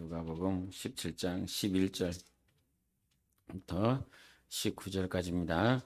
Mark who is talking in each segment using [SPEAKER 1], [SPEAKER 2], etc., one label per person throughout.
[SPEAKER 1] 누가복음 17장 11절부터 19절까지입니다.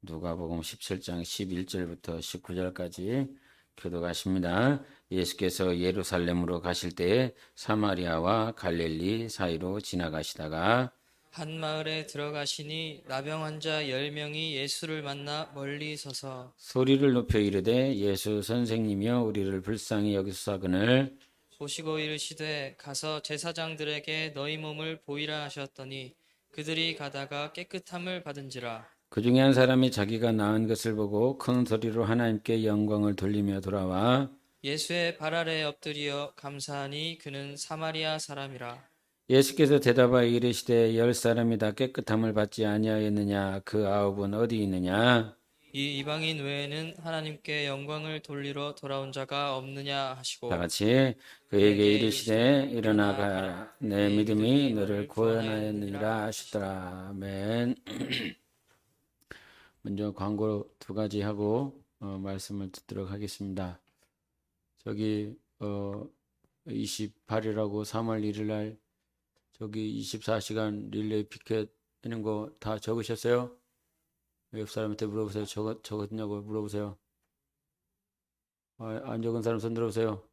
[SPEAKER 1] 누가복음 17장 11절부터 19절까지 교독하십니다. 예수께서 예루살렘으로 가실 때에 사마리아와 갈릴리 사이로 지나가시다가
[SPEAKER 2] 한 마을에 들어가시니 나병 환자 10명이 예수를 만나 멀리 서서
[SPEAKER 1] 소리를 높여 이르되 예수 선생님이여 우리를 불쌍히 여기소서거늘
[SPEAKER 2] 보시고 이르시되 가서 제사장들에게 너희 몸을 보이라 하셨더니 그들이 가다가 깨끗함을 받은지라.
[SPEAKER 1] 그 중에 한 사람이 자기가 나은 것을 보고 큰 소리로 하나님께 영광을 돌리며 돌아와
[SPEAKER 2] 예수의 발 아래 엎드려 감사하니 그는 사마리아 사람이라.
[SPEAKER 1] 예수께서 대답하여 이르시되 10사람이 다 깨끗함을 받지 아니하였느냐 그 9은 어디 있느냐
[SPEAKER 2] 이 이방인 외에는 하나님께 영광을 돌리러 돌아온 자가 없느냐 하시고
[SPEAKER 1] 다 같이 그에게 이르시되 일어나 가라 내 믿음이 너를 구원하였느니라 하시더라. 아멘. 먼저 광고 두 가지 하고 말씀을 듣도록 하겠습니다. 저기 28일하고 3월 1일 날 저기 24시간 릴레이 피켓 하는 거 다 적으셨어요? 옆 사람한테 물어보세요. 적었냐고 물어보세요. 안 적은 사람 손 들어보세요.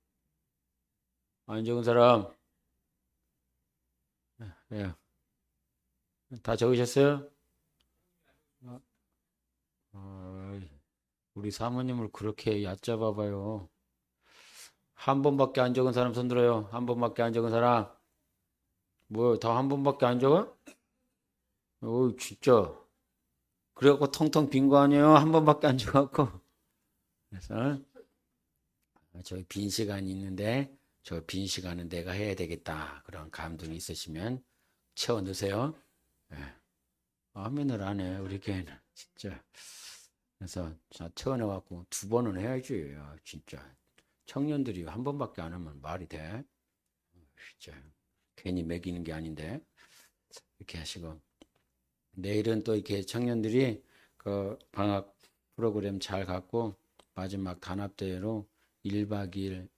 [SPEAKER 1] 안 적은 사람. 예. 다 적으셨어요? 우리 사모님을 그렇게 얕잡아 봐요. 한 번밖에 안 적은 사람 손 들어요. 한 번밖에 안 적은 사람. 뭐, 더 한 번밖에 안 적어? 진짜. 그래갖고 텅텅 빈 거 아니에요? 한 번밖에 안 적었고. 그래서, 저 빈 시간이 있는데, 저 빈 시간은 내가 해야 되겠다. 그런 감동이 있으시면 채워 넣으세요. 예. 아멘을 안 해, 우리 교회는. 진짜. 그래서, 채워 넣어갖고 2번은 해야지. 진짜. 청년들이 한 번밖에 안 하면 말이 돼? 진짜. 괜히 매기는 게 아닌데. 이렇게 하시고. 내일은 또 이렇게 청년들이 그 방학 프로그램 잘 갖고 마지막 단합대회로 1박 2일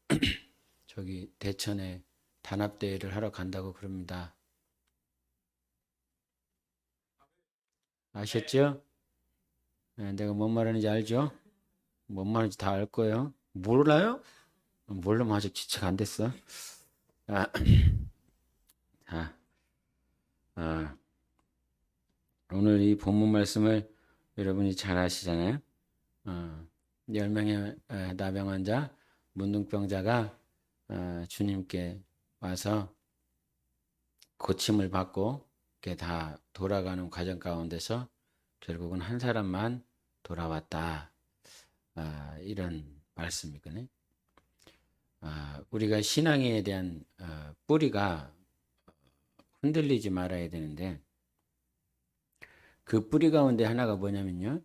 [SPEAKER 1] 저기 대천에 단합대회를 하러 간다고 그럽니다. 아셨죠? 네, 내가 뭔 말하는지 알죠? 뭔 말하는지 다 알 거예요. 몰라요? 모르면 아직 지체가 안 됐어. 자, 오늘 이 본문 말씀을 여러분이 잘 아시잖아요. 10명의 나병 환자, 문둥병자가 주님께 와서 고침을 받고 이렇게 다 돌아가는 과정 가운데서 결국은 한 사람만 돌아왔다. 이런 말씀이거든요. 우리가 신앙에 대한 뿌리가 흔들리지 말아야 되는데 그 뿌리 가운데 하나가 뭐냐면요.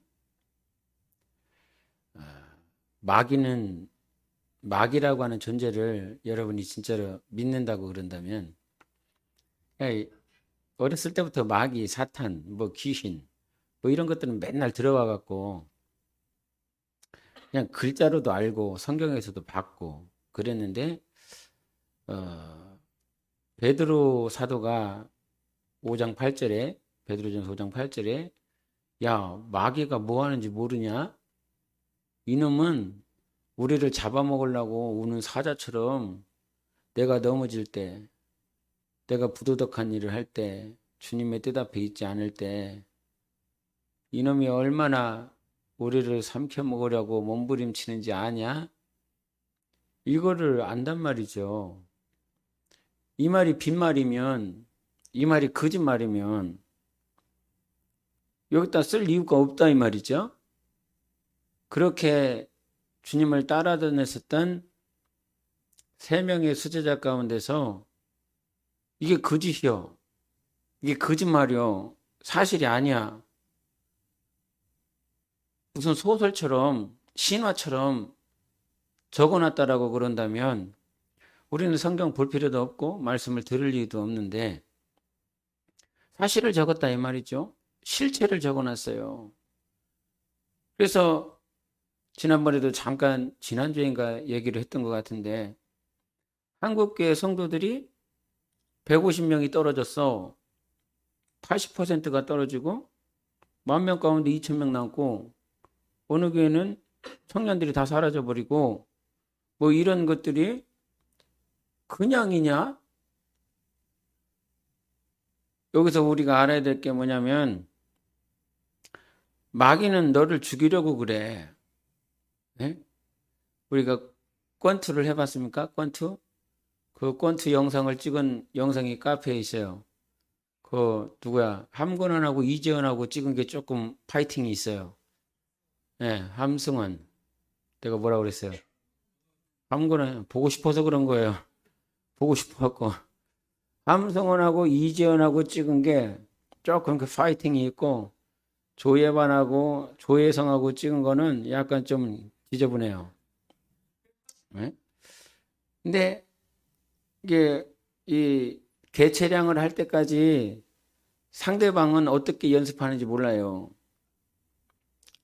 [SPEAKER 1] 마귀라고 하는 존재를 여러분이 진짜로 믿는다고 그런다면 어렸을 때부터 마귀, 사탄, 뭐 귀신 뭐 이런 것들은 맨날 들어와 갖고 그냥 글자로도 알고 성경에서도 봤고 그랬는데 베드로 사도가 5장 8절에 베드로전서 5장 8절에 야 마귀가 뭐 하는지 모르냐? 이놈은 우리를 잡아먹으려고 우는 사자처럼 내가 넘어질 때 내가 부도덕한 일을 할 때 주님의 뜻 앞에 있지 않을 때 이놈이 얼마나 우리를 삼켜먹으려고 몸부림치는지 아냐? 이거를 안단 말이죠. 이 말이 빈말이면 이 말이 거짓말이면 여기다 쓸 이유가 없다 이 말이죠. 그렇게 주님을 따라다녔었던 3명의 수제자 가운데서 이게 거짓이요. 이게 거짓말이요. 사실이 아니야. 무슨 소설처럼 신화처럼 적어놨다라고 그런다면 우리는 성경 볼 필요도 없고 말씀을 들을 이유도 없는데 사실을 적었다 이 말이죠. 실체를 적어놨어요. 그래서 지난번에도 잠깐 지난주인가 얘기를 했던 것 같은데 한국교회 성도들이 150명이 떨어졌어. 80%가 떨어지고 10,000명 가운데 2,000명 남고 어느 교회는 청년들이 다 사라져버리고 뭐 이런 것들이 그냥이냐? 여기서 우리가 알아야 될 게 뭐냐면 마귀는 너를 죽이려고 그래. 네? 우리가 권투를 해봤습니까? 권투? 그 권투 영상을 찍은 영상이 카페에 있어요. 그 누구야? 함건원하고 이재현하고 찍은 게 조금 파이팅이 있어요. 네, 함승원. 내가 뭐라 그랬어요? 함건원 보고 싶어서 그런 거예요. 보고 싶어갖고. 함승원하고 이재현하고 찍은 게 조금 그 파이팅이 있고 조예반하고 조예성하고 찍은 거는 약간 좀 지저분해요. 네? 근데 이게 이 개체량을 할 때까지 상대방은 어떻게 연습하는지 몰라요.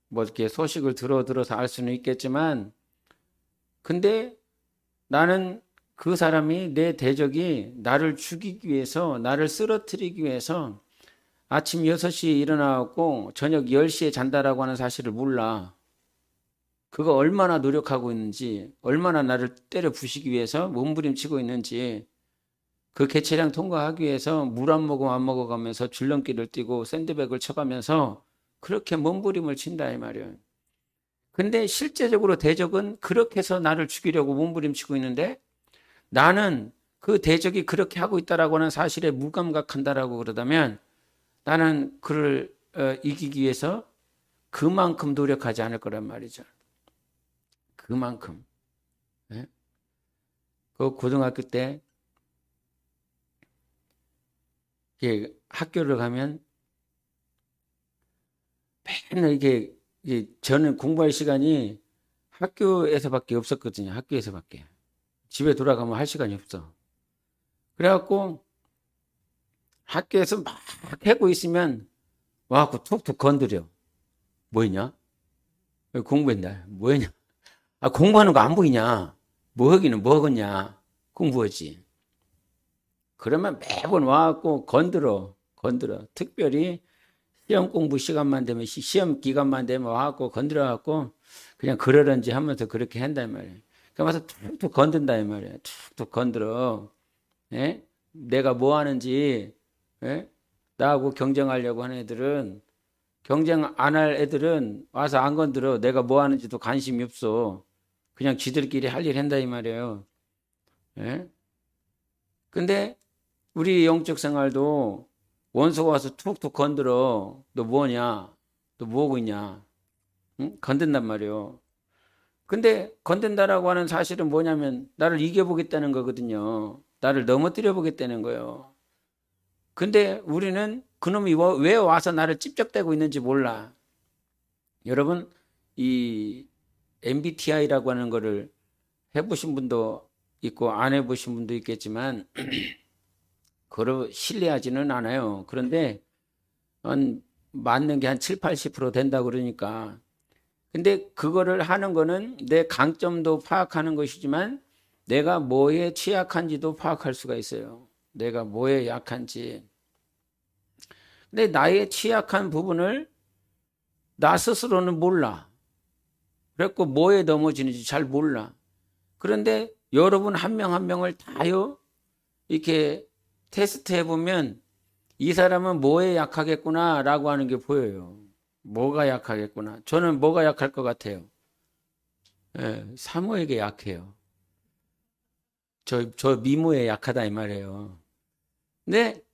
[SPEAKER 1] 뭐 이렇게 소식을 들어서 알 수는 있겠지만, 근데 나는 그 사람이 내 대적이 나를 죽이기 위해서, 나를 쓰러뜨리기 위해서 아침 6시에 일어나고 저녁 10시에 잔다라고 하는 사실을 몰라. 그거 얼마나 노력하고 있는지, 얼마나 나를 때려 부시기 위해서 몸부림치고 있는지, 그 개체량 통과하기 위해서 물 안 먹어 안 먹어가면서 줄넘기를 뛰고 샌드백을 쳐가면서 그렇게 몸부림을 친다 이 말이에요. 근데 실제적으로 대적은 그렇게 해서 나를 죽이려고 몸부림치고 있는데 나는 그 대적이 그렇게 하고 있다라고 하는 사실에 무감각한다라고 그러다면 나는 그를 이기기 위해서 그만큼 노력하지 않을 거란 말이죠. 그만큼. 네? 그 고등학교 때 학교를 가면 맨날 이게 저는 공부할 시간이 학교에서밖에 없었거든요. 학교에서밖에. 집에 돌아가면 할 시간이 없어. 그래갖고 학교에서 막 하고 있으면 와갖고 툭툭 건드려. 뭐 했냐? 공부했나? 뭐 했냐? 아, 공부하는 거 안 보이냐? 뭐 하기는 뭐 하겠냐? 공부하지. 그러면 매번 와갖고 건드려. 특별히 시험 공부 시간만 되면, 시험 기간만 되면 와갖고 건드려갖고 그냥 그러는지 하면서 그렇게 한단 말이에요. 그러니까 와서 툭툭 건든다 이 말이에요. 툭툭 건드려. 예? 내가 뭐 하는지, 예? 나하고 경쟁하려고 하는 애들은, 경쟁 안 할 애들은 와서 안 건드려. 내가 뭐 하는지도 관심이 없어. 그냥 지들끼리 할 일 한다 이 말이에요. 예? 근데 우리 영적 생활도 원수가 와서 툭툭 건드려. 너 뭐냐? 너 뭐하고 있냐? 응? 건든단 말이에요. 근데 건든다라고 하는 사실은 뭐냐면 나를 이겨보겠다는 거거든요. 나를 넘어뜨려 보겠다는 거예요. 근데 우리는 그놈이 왜 와서 나를 찝적대고 있는지 몰라. 여러분, 이 MBTI라고 하는 거를 해보신 분도 있고 안 해보신 분도 있겠지만 그걸 신뢰하지는 않아요. 그런데 맞는 게 한 7, 80% 된다 그러니까. 근데 그거를 하는 거는 내 강점도 파악하는 것이지만 내가 뭐에 취약한지도 파악할 수가 있어요. 내가 뭐에 약한지. 근데 나의 취약한 부분을 나 스스로는 몰라. 그래갖고 뭐에 넘어지는지 잘 몰라. 그런데 여러분 한 명 한 명을 다요 이렇게 테스트 해보면 이 사람은 뭐에 약하겠구나 라고 하는 게 보여요. 뭐가 약하겠구나. 저는 뭐가 약할 것 같아요. 예, 사모에게 약해요. 저 미모에 약하다 이 말이에요. 근데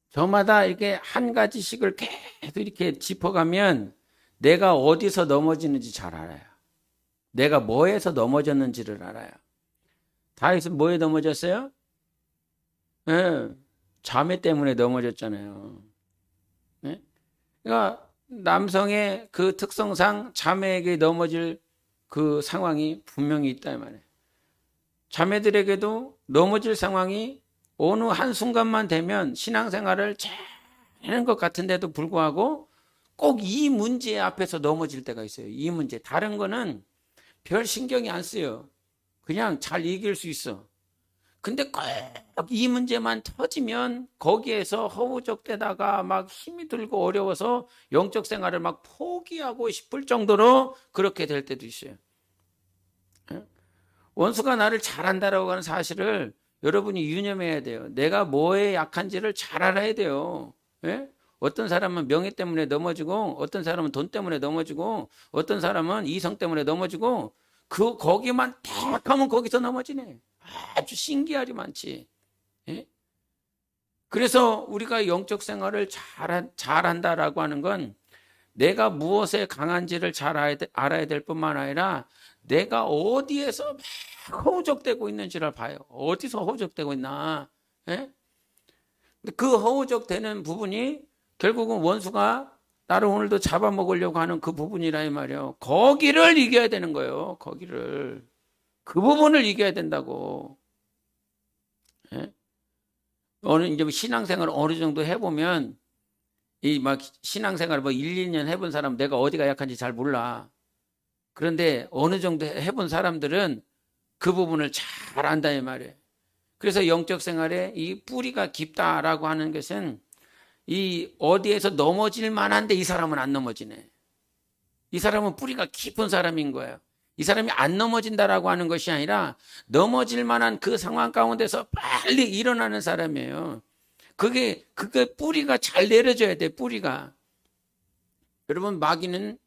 [SPEAKER 1] 저마다 이렇게 한 가지씩을 계속 이렇게 짚어가면 내가 어디서 넘어지는지 잘 알아요. 내가 뭐에서 넘어졌는지를 알아요. 다윗은 뭐에 넘어졌어요? 예, 자매 때문에 넘어졌잖아요. 예? 그러니까 남성의 그 특성상 자매에게 넘어질 그 상황이 분명히 있다 이 말이에요. 자매들에게도 넘어질 상황이 어느 한순간만 되면 신앙생활을 잘 하는 것 같은데도 불구하고 꼭 이 문제 앞에서 넘어질 때가 있어요. 이 문제. 다른 거는 별 신경이 안 써요. 그냥 잘 이길 수 있어. 근데 꼭 이 문제만 터지면 거기에서 허우적대다가 막 힘이 들고 어려워서 영적 생활을 막 포기하고 싶을 정도로 그렇게 될 때도 있어요. 예? 원수가 나를 잘한다라고 하는 사실을 여러분이 유념해야 돼요. 내가 뭐에 약한지를 잘 알아야 돼요. 예? 어떤 사람은 명예 때문에 넘어지고, 어떤 사람은 돈 때문에 넘어지고, 어떤 사람은 이성 때문에 넘어지고, 거기만 딱 하면 거기서 넘어지네. 아주 신기하리 많지. 예? 그래서 우리가 영적 생활을 잘한다라고 하는 건 내가 무엇에 강한지를 잘 알아야 될 뿐만 아니라 내가 어디에서 막 허우적대고 있는지를 봐요. 어디서 허우적대고 있나. 예? 그 허우적대는 부분이 결국은 원수가 나를 오늘도 잡아먹으려고 하는 그 부분이라 이 말이에요. 거기를 이겨야 되는 거예요. 거기를. 그 부분을 이겨야 된다고. 예? 이제 신앙생활을 어느 정도 해보면 이 막 신앙생활 뭐 1, 2년 해본 사람 내가 어디가 약한지 잘 몰라. 그런데 어느 정도 해본 사람들은 그 부분을 잘 안다 이 말이에요. 그래서 영적 생활에 이 뿌리가 깊다라고 하는 것은 이 어디에서 넘어질 만한데 이 사람은 안 넘어지네. 이 사람은 뿌리가 깊은 사람인 거예요. 이 사람이 안 넘어진다라고 하는 것이 아니라 넘어질 만한 그 상황 가운데서 빨리 일어나는 사람이에요. 그게 뿌리가 잘 내려져야 돼. 뿌리가. 여러분 마귀는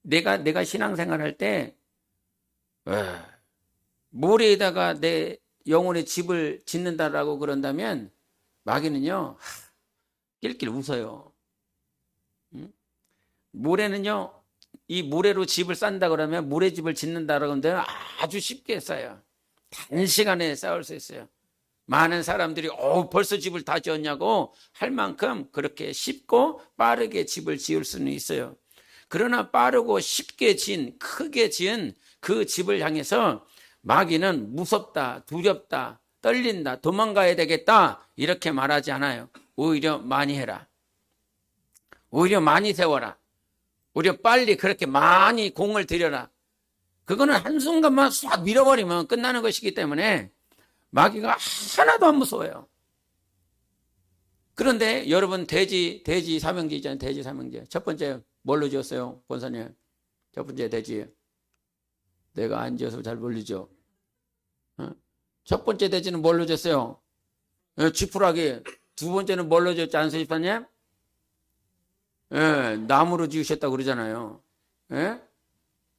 [SPEAKER 1] 내가 신앙생활할 때 모래에다가 내 영혼의 집을 짓는다라고 그런다면 마귀는요 낄낄 웃어요. 모래는요 이 모래로 집을 쌓는다 그러면 모래집을 짓는다라고 하는데 아주 쉽게 쌓아요. 단시간에 쌓을 수 있어요. 많은 사람들이 벌써 집을 다 지었냐고 할 만큼 그렇게 쉽고 빠르게 집을 지을 수는 있어요. 그러나 빠르고 쉽게 지은 크게 지은 그 집을 향해서 마귀는 무섭다, 두렵다, 떨린다, 도망가야 되겠다 이렇게 말하지 않아요. 오히려 많이 해라. 오히려 많이 세워라. 오히려 빨리 그렇게 많이 공을 들여라. 그거는 한순간만 싹 밀어버리면 끝나는 것이기 때문에 마귀가 하나도 안 무서워요. 그런데 여러분 돼지 삼형제 있잖아요. 돼지 삼형제. 첫 번째 뭘로 지었어요? 권사님. 첫 번째 돼지. 내가 안 지어서 잘 모르죠. 첫 번째 돼지는 뭘로 지었어요? 지푸라기. 두 번째는 뭘로 지었지 않습니까? 나무로 지으셨다고 그러잖아요.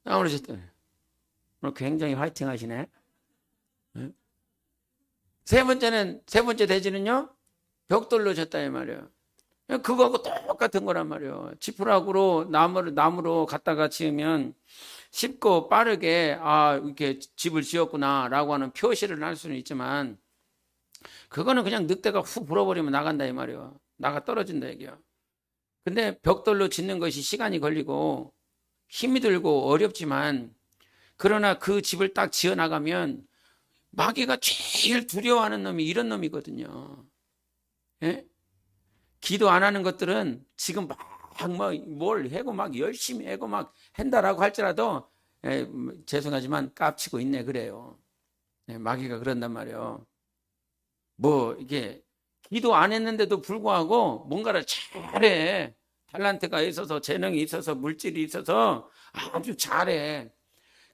[SPEAKER 1] 나무로 지었다. 오늘 굉장히 화이팅 하시네. 세 번째 돼지는요, 벽돌로 졌다, 이 말이에요. 그거하고 똑같은 거란 말이에요. 지푸라기로 나무로 갖다가 지으면 쉽고 빠르게, 이렇게 집을 지었구나라고 하는 표시를 할 수는 있지만, 그거는 그냥 늑대가 훅 불어버리면 나간다, 이 말이에요. 나가 떨어진다, 이게요. 근데 벽돌로 짓는 것이 시간이 걸리고, 힘이 들고 어렵지만, 그러나 그 집을 딱 지어 나가면, 마귀가 제일 두려워하는 놈이 이런 놈이거든요. 예? 기도 안 하는 것들은 지금 뭘 해고 막 열심히 해고 막 한다라고 할지라도 죄송하지만 깝치고 있네 그래요. 마귀가 그런단 말이에요. 이게 기도 안 했는데도 불구하고 뭔가를 잘해. 탤런트가 있어서 재능이 있어서 물질이 있어서 아주 잘해.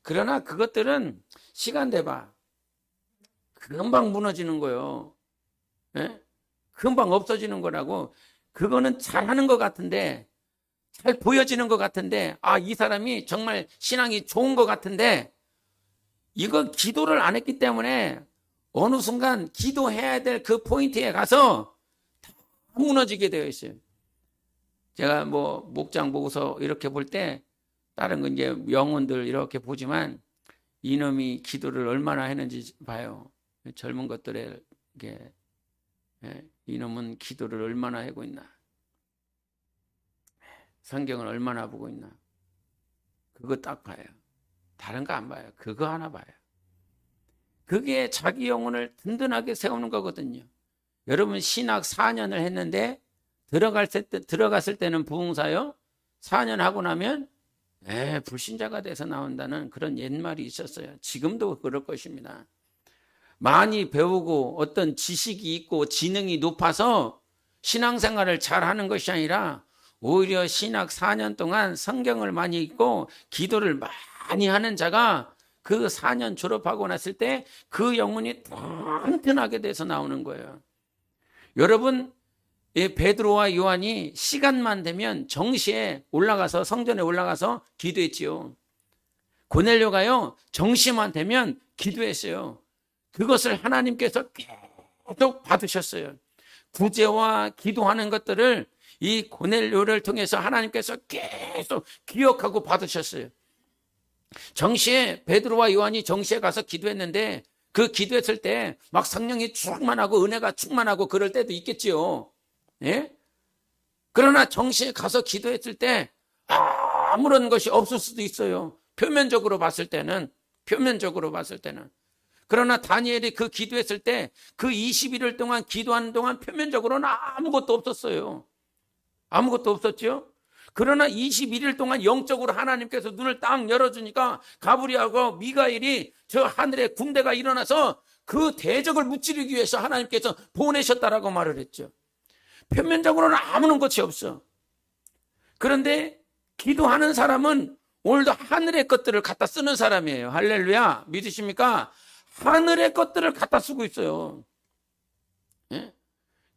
[SPEAKER 1] 그러나 그것들은 시간 대봐. 금방 무너지는 거예요. 예? 금방 없어지는 거라고. 그거는 잘하는 것 같은데, 잘 보여지는 것 같은데, 이 사람이 정말 신앙이 좋은 것 같은데, 이거 기도를 안 했기 때문에 어느 순간 기도해야 될 그 포인트에 가서 다 무너지게 되어 있어요. 제가 목장 보고서 이렇게 볼 때, 다른 건 이제 영혼들 이렇게 보지만, 이놈이 기도를 얼마나 했는지 봐요. 젊은 것들에게 이놈은 기도를 얼마나 하고 있나, 성경을 얼마나 보고 있나, 그거 딱 봐요. 다른 거 안 봐요. 그거 하나 봐요. 그게 자기 영혼을 든든하게 세우는 거거든요. 여러분 신학 4년을 했는데 들어갔을 때는 부흥사요. 4년 하고 나면 불신자가 돼서 나온다는 그런 옛말이 있었어요. 지금도 그럴 것입니다. 많이 배우고 어떤 지식이 있고 지능이 높아서 신앙생활을 잘하는 것이 아니라 오히려 신학 4년 동안 성경을 많이 읽고 기도를 많이 하는 자가 그 4년 졸업하고 났을 때 그 영혼이 튼튼하게 돼서 나오는 거예요. 여러분, 베드로와 요한이 시간만 되면 정시에 올라가서 성전에 올라가서 기도했지요. 고넬료가요, 정시만 되면 기도했어요. 그것을 하나님께서 계속 받으셨어요. 구제와 기도하는 것들을 이 고넬료를 통해서 하나님께서 계속 기억하고 받으셨어요. 정시에 베드로와 요한이 정시에 가서 기도했는데 그 기도했을 때 막 성령이 충만하고 은혜가 충만하고 그럴 때도 있겠지요. 예? 그러나 정시에 가서 기도했을 때 아무런 것이 없을 수도 있어요. 표면적으로 봤을 때는. 그러나 다니엘이 그 기도했을 때 그 21일 동안 기도하는 동안 표면적으로는 아무것도 없었어요. 아무것도 없었죠. 그러나 21일 동안 영적으로 하나님께서 눈을 딱 열어주니까 가브리엘하고 미가엘이 저 하늘에 군대가 일어나서 그 대적을 무찌르기 위해서 하나님께서 보내셨다라고 말을 했죠. 표면적으로는 아무런 것이 없어. 그런데 기도하는 사람은 오늘도 하늘의 것들을 갖다 쓰는 사람이에요. 할렐루야. 믿으십니까? 하늘의 것들을 갖다 쓰고 있어요. 예?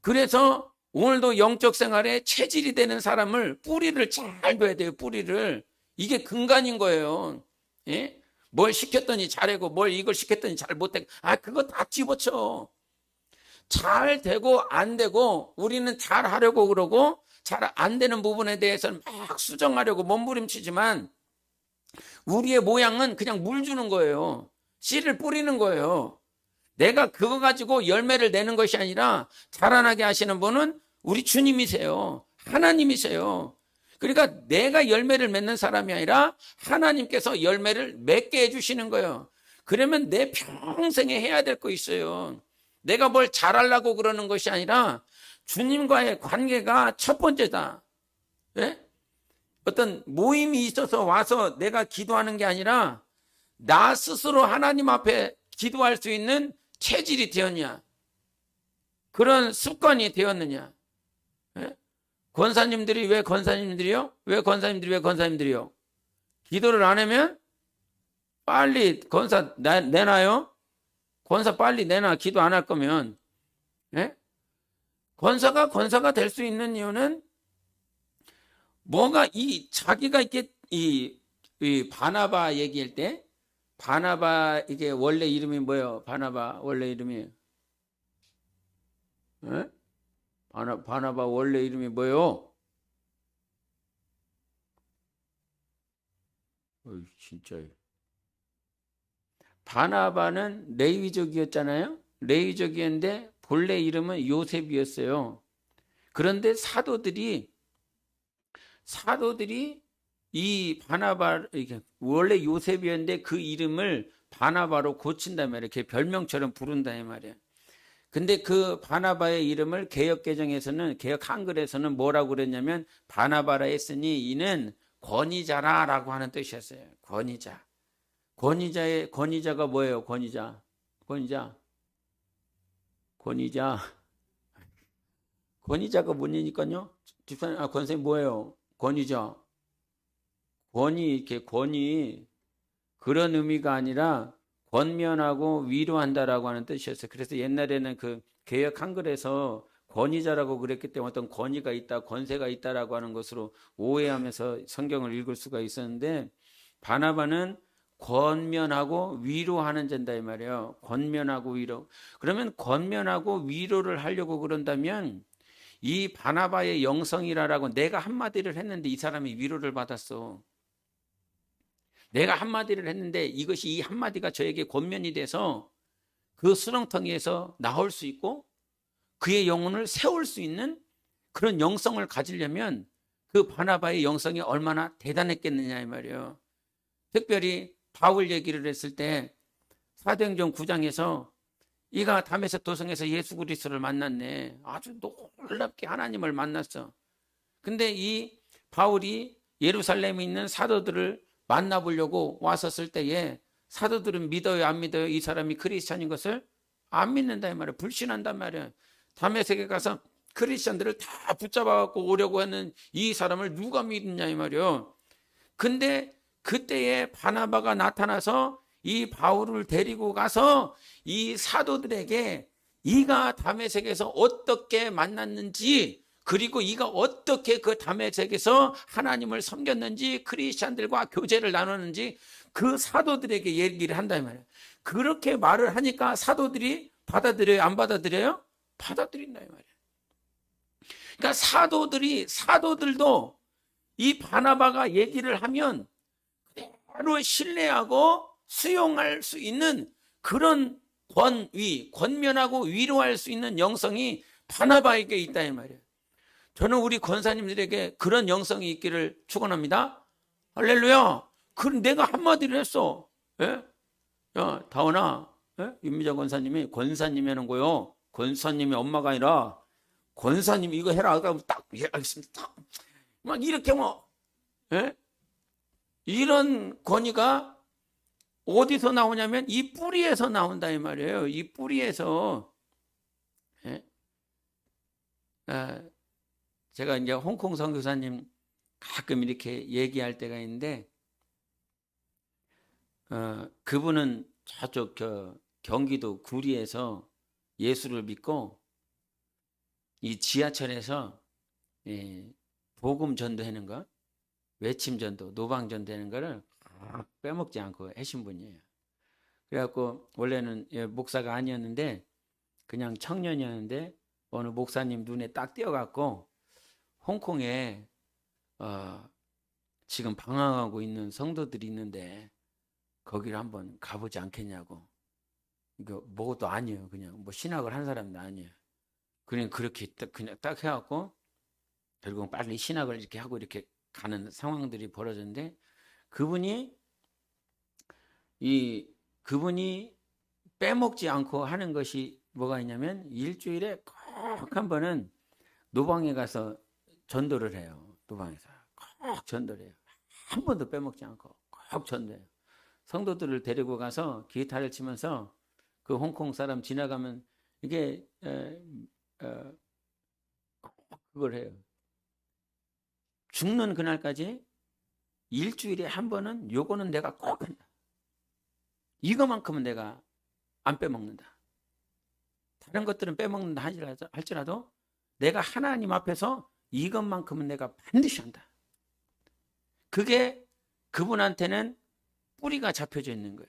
[SPEAKER 1] 그래서 오늘도 영적 생활에 체질이 되는 사람을 뿌리를 잘 둬야 돼요. 뿌리를. 이게 근간인 거예요. 예? 뭘 시켰더니 잘하고 뭘 이걸 시켰더니 잘 못하고 그거 다 집어쳐. 잘 되고 안 되고 우리는 잘 하려고 그러고 잘 안 되는 부분에 대해서는 막 수정하려고 몸부림치지만 우리의 모양은 그냥 물 주는 거예요. 씨를 뿌리는 거예요. 내가 그거 가지고 열매를 내는 것이 아니라 자라나게 하시는 분은 우리 주님이세요. 하나님이세요. 그러니까 내가 열매를 맺는 사람이 아니라 하나님께서 열매를 맺게 해주시는 거예요. 그러면 내 평생에 해야 될 거 있어요. 내가 뭘 잘하려고 그러는 것이 아니라 주님과의 관계가 첫 번째다. 예? 어떤 모임이 있어서 와서 내가 기도하는 게 아니라 나 스스로 하나님 앞에 기도할 수 있는 체질이 되었냐, 그런 습관이 되었느냐. 예? 권사님들이 왜 권사님들이요? 왜 권사님들이요? 기도를 안 하면 빨리 권사 내놔요. 권사 빨리 내놔. 기도 안 할 거면. 예? 권사가 될 수 있는 이유는 뭐가 자기가 이렇게 이 바나바 얘기할 때 바나바 이게 원래 이름이 뭐예요? 바나바 원래 이름이 예? 바나바 원래 이름이 뭐예요? 진짜 바나바는 레위족이었잖아요. 레위족이었는데 본래 이름은 요셉이었어요. 그런데 사도들이 이 바나바, 원래 요셉이었는데 그 이름을 바나바로 고친단 말이에요. 이렇게 별명처럼 부른다 이 말이에요. 근데 그 바나바의 이름을 개역개정에서는, 개역 한글에서는 뭐라고 그랬냐면 바나바라 했으니 이는 권위자라라고 하는 뜻이었어요. 권위자가 뭐예요? 권위자가 뭐냐니까요? 집사님, 권사님 뭐예요? 권위자. 권위 그런 의미가 아니라 권면하고 위로한다라고 하는 뜻이었어요. 그래서 옛날에는 그 개역 한글에서 권위자라고 그랬기 때문에 어떤 권위가 있다, 권세가 있다라고 하는 것으로 오해하면서 성경을 읽을 수가 있었는데, 바나바는 권면하고 위로하는 자다 이 말이에요. 권면하고 위로. 그러면 권면하고 위로를 하려고 그런다면 이 바나바의 영성이라고, 내가 한마디를 했는데 이 사람이 위로를 받았어. 내가 한마디를 했는데 이것이, 이 한마디가 저에게 권면이 돼서 그 수렁텅이에서 나올 수 있고 그의 영혼을 세울 수 있는 그런 영성을 가지려면 그 바나바의 영성이 얼마나 대단했겠느냐 이 말이에요. 특별히 바울 얘기를 했을 때 사도행전 9장에서 이가 다메섹 도성에서 예수 그리스도를 만났네. 아주 놀랍게 하나님을 만났어. 근데 이 바울이 예루살렘에 있는 사도들을 만나보려고 왔었을 때에 사도들은 믿어요 안 믿어요? 이 사람이 크리스찬인 것을? 안 믿는다 이 말이에요. 불신한단 말이에요. 다메섹에 가서 크리스천들을 다 붙잡아 갖고 오려고 하는 이 사람을 누가 믿느냐 이 말이에요. 근데 그때에 바나바가 나타나서 이 바울을 데리고 가서 이 사도들에게 이가 다메섹에서 어떻게 만났는지, 그리고 이가 어떻게 그 다메섹에서 하나님을 섬겼는지, 크리스찬들과 교제를 나누는지 그 사도들에게 얘기를 한다 이 말이에요. 그렇게 말을 하니까 사도들이 받아들여요? 안 받아들여요? 받아들인다 이 말이에요. 그러니까 사도들도 이 바나바가 얘기를 하면 바로 신뢰하고 수용할 수 있는 그런 권면하고 위로할 수 있는 영성이 바나바에게 있다 이 말이에요. 저는 우리 권사님들에게 그런 영성이 있기를 축원합니다. 할렐루야. 그럼 내가 한마디를 했어. 예? 야, 다원아, 예? 윤미정 권사님이 권사님이 하는 거요. 권사님이 엄마가 아니라 권사님이 이거 해라. 그러면 딱, 예, 알겠습니다. 막 이렇게 뭐, 예? 이런 권위가 어디서 나오냐면 이 뿌리에서 나온다 이 말이에요. 이 뿌리에서. 예? 제가 이제 홍콩 선교사님 가끔 이렇게 얘기할 때가 있는데, 그분은 저쪽 경기도 구리에서 예수를 믿고 이 지하철에서 복음 전도하는 거, 외침 전도, 노방 전도하는 거를 빼먹지 않고 하신 분이에요. 그래갖고 원래는 목사가 아니었는데 그냥 청년이었는데 어느 목사님 눈에 딱 띄어갖고 홍콩에 지금 방황하고 있는 성도들이 있는데 거기를 한번 가보지 않겠냐고. 이거 뭐도 아니에요. 그냥 뭐 신학을 한 사람도 아니에요. 그냥 그렇게 그냥 딱 해갖고 결국 빨리 신학을 이렇게 하고 이렇게 가는 상황들이 벌어졌는데, 그분이 빼먹지 않고 하는 것이 뭐가 있냐면 일주일에 꼭 한 번은 노방에 가서 전도를 해요. 노방에서 꼭 전도를 해요. 한 번도 빼먹지 않고 꼭 전도해요. 성도들을 데리고 가서 기타를 치면서 그 홍콩 사람 지나가면 이게 그걸 해요. 죽는 그날까지 일주일에 한 번은 요거는 내가 꼭 한다. 이거만큼은 내가 안 빼먹는다. 다른 것들은 빼먹는다 할지라도 내가 하나님 앞에서 이것만큼은 내가 반드시 한다. 그게 그분한테는 뿌리가 잡혀져 있는 거예요.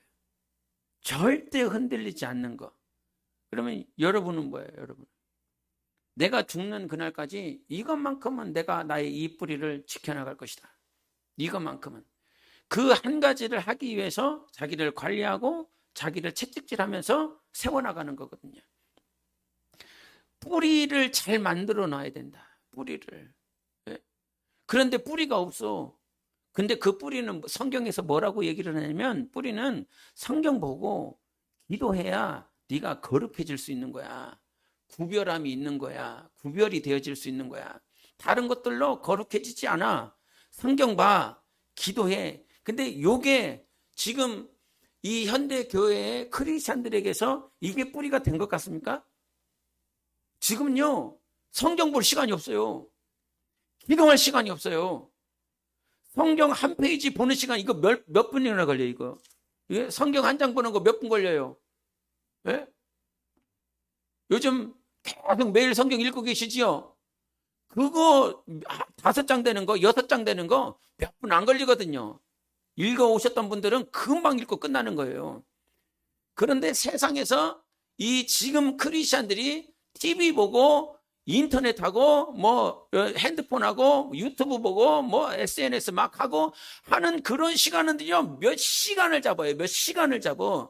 [SPEAKER 1] 절대 흔들리지 않는 거. 그러면 여러분은 뭐예요, 여러분? 내가 죽는 그날까지 이것만큼은 내가 나의 이 뿌리를 지켜나갈 것이다. 이것만큼은. 그 한 가지를 하기 위해서 자기를 관리하고 자기를 채찍질하면서 세워나가는 거거든요. 뿌리를 잘 만들어 놔야 된다. 뿌리를. 그런데 뿌리가 없어. 근데 그 뿌리는 성경에서 뭐라고 얘기를 하냐면, 뿌리는 성경 보고 기도해야 네가 거룩해질 수 있는 거야. 구별함이 있는 거야. 구별이 되어질 수 있는 거야. 다른 것들로 거룩해지지 않아. 성경 봐. 기도해. 근데 요게 지금 이 현대 교회의 크리스찬들에게서 이게 뿌리가 된 것 같습니까? 지금요, 성경 볼 시간이 없어요. 기도할 시간이 없어요. 성경 한 페이지 보는 시간, 이거 몇 분이나 걸려요, 이거? 예? 성경 한 장 보는 거 몇 분 걸려요? 예? 요즘 계속 매일 성경 읽고 계시지요? 그거 5장 되는 거, 6장 되는 거 몇 분 안 걸리거든요. 읽어 오셨던 분들은 금방 읽고 끝나는 거예요. 그런데 세상에서 이 지금 크리스찬들이 TV 보고 인터넷하고 뭐 핸드폰하고 유튜브 보고 뭐 SNS 막 하고 하는 그런 시간은요, 몇 시간을 잡아요. 몇 시간을 잡아.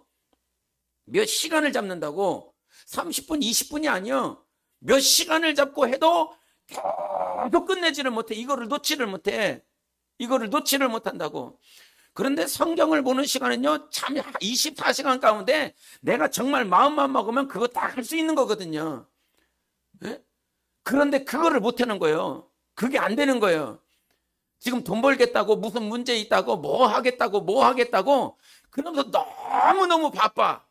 [SPEAKER 1] 몇 시간을 잡는다고. 30분, 20분이 아니요. 몇 시간을 잡고 해도 계속 끝내지를 못해. 이거를 놓지를 못해. 이거를 놓지를 못한다고. 그런데 성경을 보는 시간은요, 참 24시간 가운데 내가 정말 마음만 먹으면 그거 다 할 수 있는 거거든요. 네? 그런데 그거를 못하는 거예요. 그게 안 되는 거예요. 지금 돈 벌겠다고, 무슨 문제 있다고, 뭐 하겠다고 그러면서 너무너무 바빠.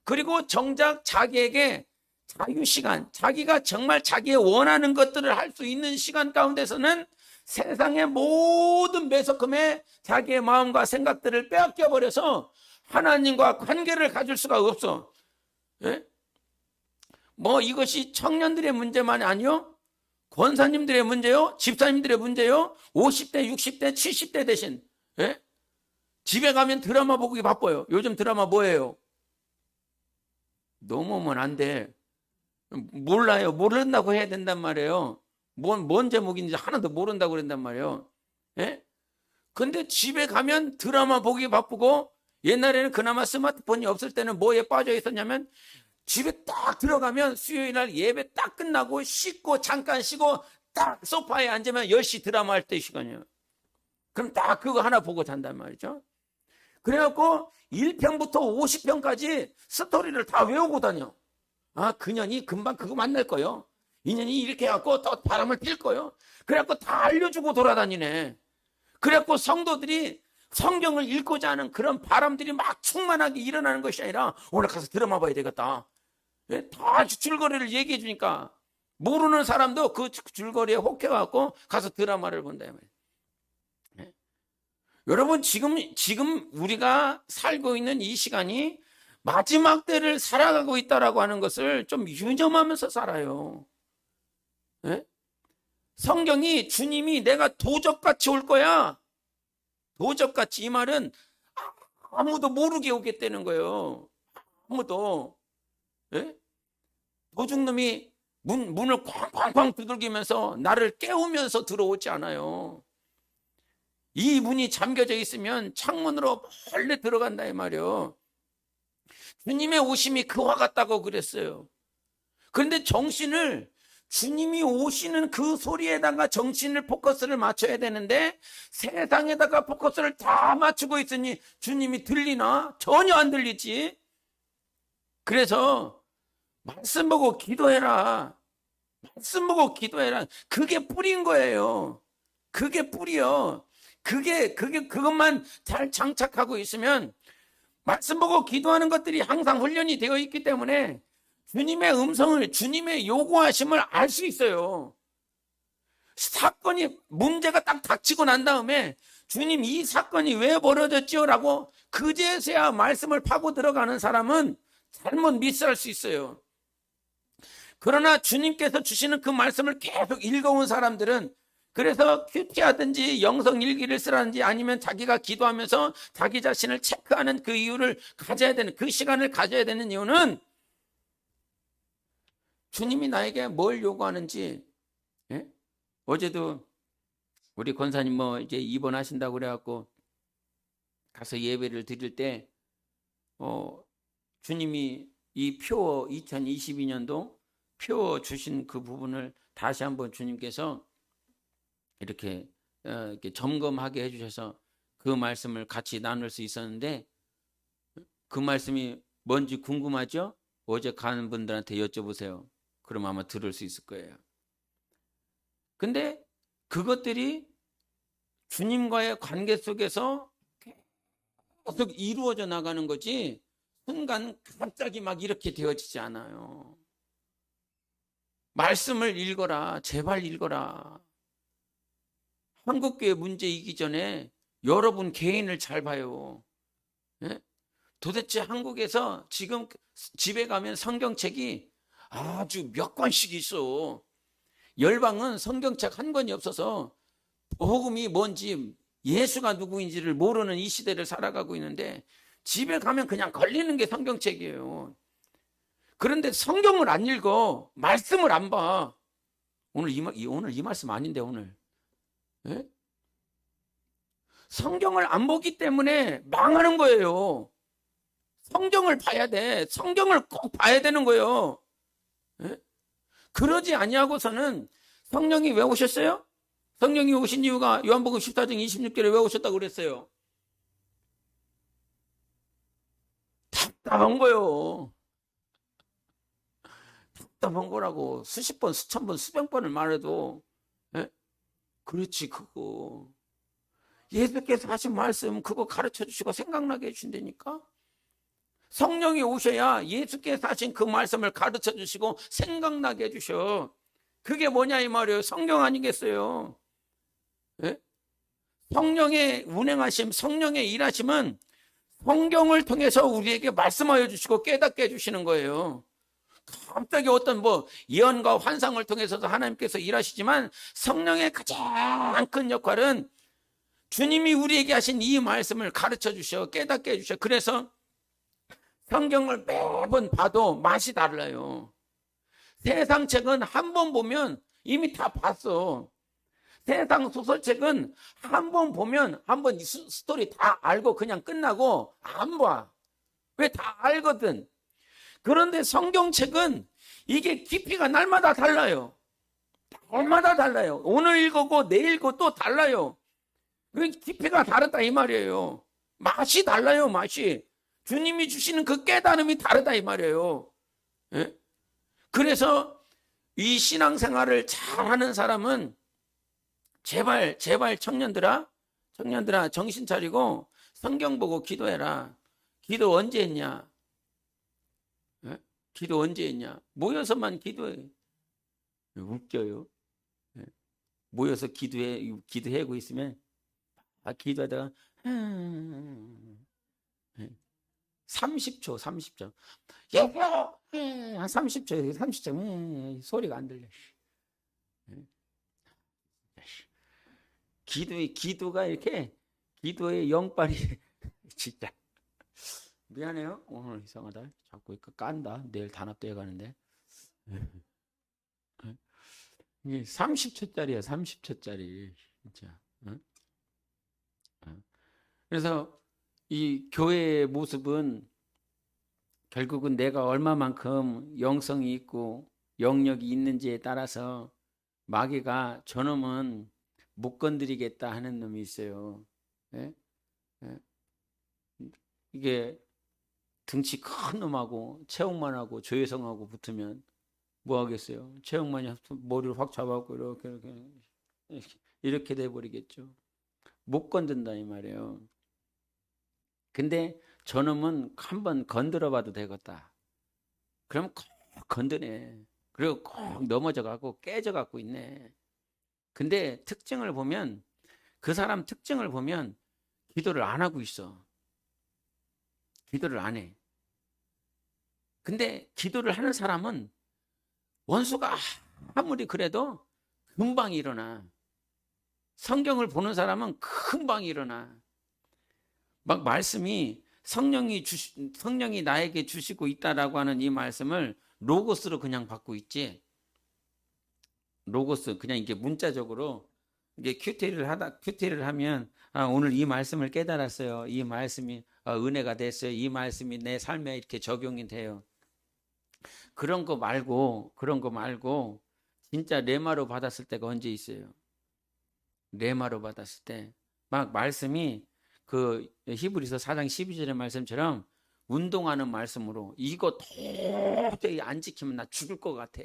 [SPEAKER 1] 그리고 정작 자기에게 자유시간, 자기가 정말 자기의 원하는 것들을 할 수 있는 시간 가운데서는 세상의 모든 매석함에 자기의 마음과 생각들을 빼앗겨 버려서 하나님과 관계를 가질 수가 없어. 예? 뭐 이것이 청년들의 문제만이 아니요, 권사님들의 문제요, 집사님들의 문제요, 50대, 60대, 70대 대신, 예? 집에 가면 드라마 보기 바빠요. 요즘 드라마 뭐예요? 넘으면 안 돼. 몰라요. 모른다고 해야 된단 말이에요. 뭔 제목인지 하나도 모른다고 그런단 말이에요. 예? 근데 집에 가면 드라마 보기 바쁘고, 옛날에는 그나마 스마트폰이 없을 때는 뭐에 빠져 있었냐면, 집에 딱 들어가면 수요일 날 예배 딱 끝나고 씻고 잠깐 쉬고 딱 소파에 앉으면 10시 드라마 할 때 시간이에요. 그럼 딱 그거 하나 보고 잔단 말이죠. 그래갖고 1편부터 50편까지 스토리를 다 외우고 다녀. 아, 그년이 금방 그거 만날 거요. 인연이 이렇게 해갖고 또 바람을 필 거요. 그래갖고 다 알려주고 돌아다니네. 그래갖고 성도들이 성경을 읽고자 하는 그런 바람들이 막 충만하게 일어나는 것이 아니라, 오늘 가서 드라마 봐야 되겠다. 다 줄거리를 얘기해 주니까 모르는 사람도 그 줄거리에 혹해갖고 가서 드라마를 본다. 여러분, 지금 우리가 살고 있는 이 시간이 마지막 때를 살아가고 있다라고 하는 것을 좀 유념하면서 살아요. 예? 성경이 주님이 내가 도적같이 올 거야. 도적같이, 이 말은 아무도 모르게 오겠다는 거예요. 아무도. 예? 도둑놈이 문을 쾅쾅쾅 두들기면서 나를 깨우면서 들어오지 않아요. 이 문이 잠겨져 있으면 창문으로 몰래 들어간다 이 말이에요. 주님의 오심이 그와 같다고 그랬어요. 그런데 정신을, 주님이 오시는 그 소리에다가 정신을, 포커스를 맞춰야 되는데 세상에다가 포커스를 다 맞추고 있으니 주님이 들리나? 전혀 안 들리지. 그래서 말씀 보고 기도해라. 말씀 보고 기도해라. 그게 뿌리인 거예요. 그게 뿌리요. 그것만 잘 장착하고 있으면, 말씀 보고 기도하는 것들이 항상 훈련이 되어 있기 때문에 주님의 음성을, 주님의 요구하심을 알 수 있어요. 사건이, 문제가 딱 닥치고 난 다음에 주님, 이 사건이 왜 벌어졌지요? 라고 그제서야 말씀을 파고 들어가는 사람은 잘못 미스할 수 있어요. 그러나 주님께서 주시는 그 말씀을 계속 읽어온 사람들은, 그래서 큐티하든지 영성 일기를 쓰라든지 아니면 자기가 기도하면서 자기 자신을 체크하는 그 이유를 가져야 되는, 그 시간을 가져야 되는 이유는 주님이 나에게 뭘 요구하는지. 예? 어제도 우리 권사님 이제 입원하신다고 그래갖고 가서 예배를 드릴 때 주님이 이 표 2022년도 표 주신 그 부분을 다시 한번 주님께서 이렇게 점검하게 해주셔서 그 말씀을 같이 나눌 수 있었는데, 그 말씀이 뭔지 궁금하죠? 어제 가는 분들한테 여쭤보세요. 그럼 아마 들을 수 있을 거예요. 근데 그것들이 주님과의 관계 속에서 계속 이루어져 나가는 거지, 순간 갑자기 막 이렇게 되어지지 않아요. 말씀을 읽어라. 제발 읽어라. 한국교회 문제이기 전에 여러분 개인을 잘 봐요. 예? 도대체 한국에서 지금 집에 가면 성경책이 아주 몇 권씩 있어. 열방은 성경책 한 권이 없어서 복음이 뭔지, 예수가 누구인지를 모르는 이 시대를 살아가고 있는데, 집에 가면 그냥 걸리는 게 성경책이에요. 그런데 성경을 안 읽어. 말씀을 안 봐. 오늘 이 말씀 아닌데 오늘. 예? 성경을 안 보기 때문에 망하는 거예요. 성경을 봐야 돼. 성경을 꼭 봐야 되는 거예요. 예? 그러지 아니하고서는, 성령이 왜 오셨어요? 성령이 오신 이유가 요한복음 14장 26절에 왜 오셨다고 그랬어요? 답답한 거요. 답답한 거라고 수십 번, 수천 번, 수백 번을 말해도. 예? 그렇지, 그거. 예수께서 하신 말씀 그거 가르쳐 주시고 생각나게 해주신다니까. 성령이 오셔야 예수께서 하신 그 말씀을 가르쳐 주시고 생각나게 해주셔. 그게 뭐냐 이 말이에요. 성령 아니겠어요? 예? 성령의 운행하심, 성령의 일하심은 성경을 통해서 우리에게 말씀하여 주시고 깨닫게 해주시는 거예요. 갑자기 어떤 예언과 환상을 통해서도 하나님께서 일하시지만 성령의 가장 큰 역할은 주님이 우리에게 하신 이 말씀을 가르쳐 주셔, 깨닫게 해주셔. 그래서 성경을 매번 봐도 맛이 달라요. 세상 책은 한 번 보면 이미 다 봤어. 세상 소설책은 한 번 보면 한 번 스토리 다 알고 그냥 끝나고 안 봐. 왜? 다 알거든. 그런데 성경책은 이게 깊이가 날마다 달라요. 날마다 달라요. 오늘 읽고 내일 읽고 또 달라요. 깊이가 다르다 이 말이에요. 맛이 달라요. 맛이. 주님이 주시는 그 깨달음이 다르다 이 말이에요. 예? 그래서 이 신앙생활을 잘하는 사람은 제발 청년들아 정신 차리고 성경 보고 기도해라. 기도 언제 했냐? 예? 기도 언제 했냐? 모여서만 기도해. 웃겨요. 예? 모여서 기도하고 있으면 기도하다가 30초 여보요 한 30초 소리가 안 들려. 기도가 이렇게 기도의 영빨이 진짜 미안해요. 오늘 이상하다. 자꾸 이거 깐다. 내일 단합대회 가는데 이게 30초짜리야. 30초짜리 진짜. 그래서 이 교회의 모습은 결국은 내가 얼마만큼 영성이 있고 영역이 있는지에 따라서 마귀가 저놈은 못 건드리겠다 하는 놈이 있어요. 예? 예? 이게 등치 큰 놈하고 체육만하고 조혜성하고 붙으면 뭐 하겠어요? 체육만이 머리를 확 잡아갖고 이렇게 돼버리겠죠. 못 건든다 이 말이에요. 근데 저놈은 한번 건드려봐도 되겠다. 그럼 꼭 건드네. 그리고 꼭 넘어져가고 깨져갖고 있네. 근데 특징을 보면 그 사람 특징을 보면 기도를 안 하고 있어. 기도를 안 해. 근데 기도를 하는 사람은 원수가 아무리 그래도 금방 일어나. 성경을 보는 사람은 금방 일어나. 막 말씀이 성령이 나에게 주시고 있다라고 하는 이 말씀을 로고스로 그냥 받고 있지. 로고스 그냥 이게 문자적으로 이게 큐티를 하면 오늘 이 말씀을 깨달았어요. 이 말씀이 은혜가 됐어요. 이 말씀이 내 삶에 이렇게 적용이 돼요. 그런 거 말고 진짜 레마로 받았을 때가 언제 있어요? 레마로 받았을 때 막 말씀이 그 히브리서 4장 12절의 말씀처럼 운동하는 말씀으로 이거 도저히 안 지키면 나 죽을 것 같아.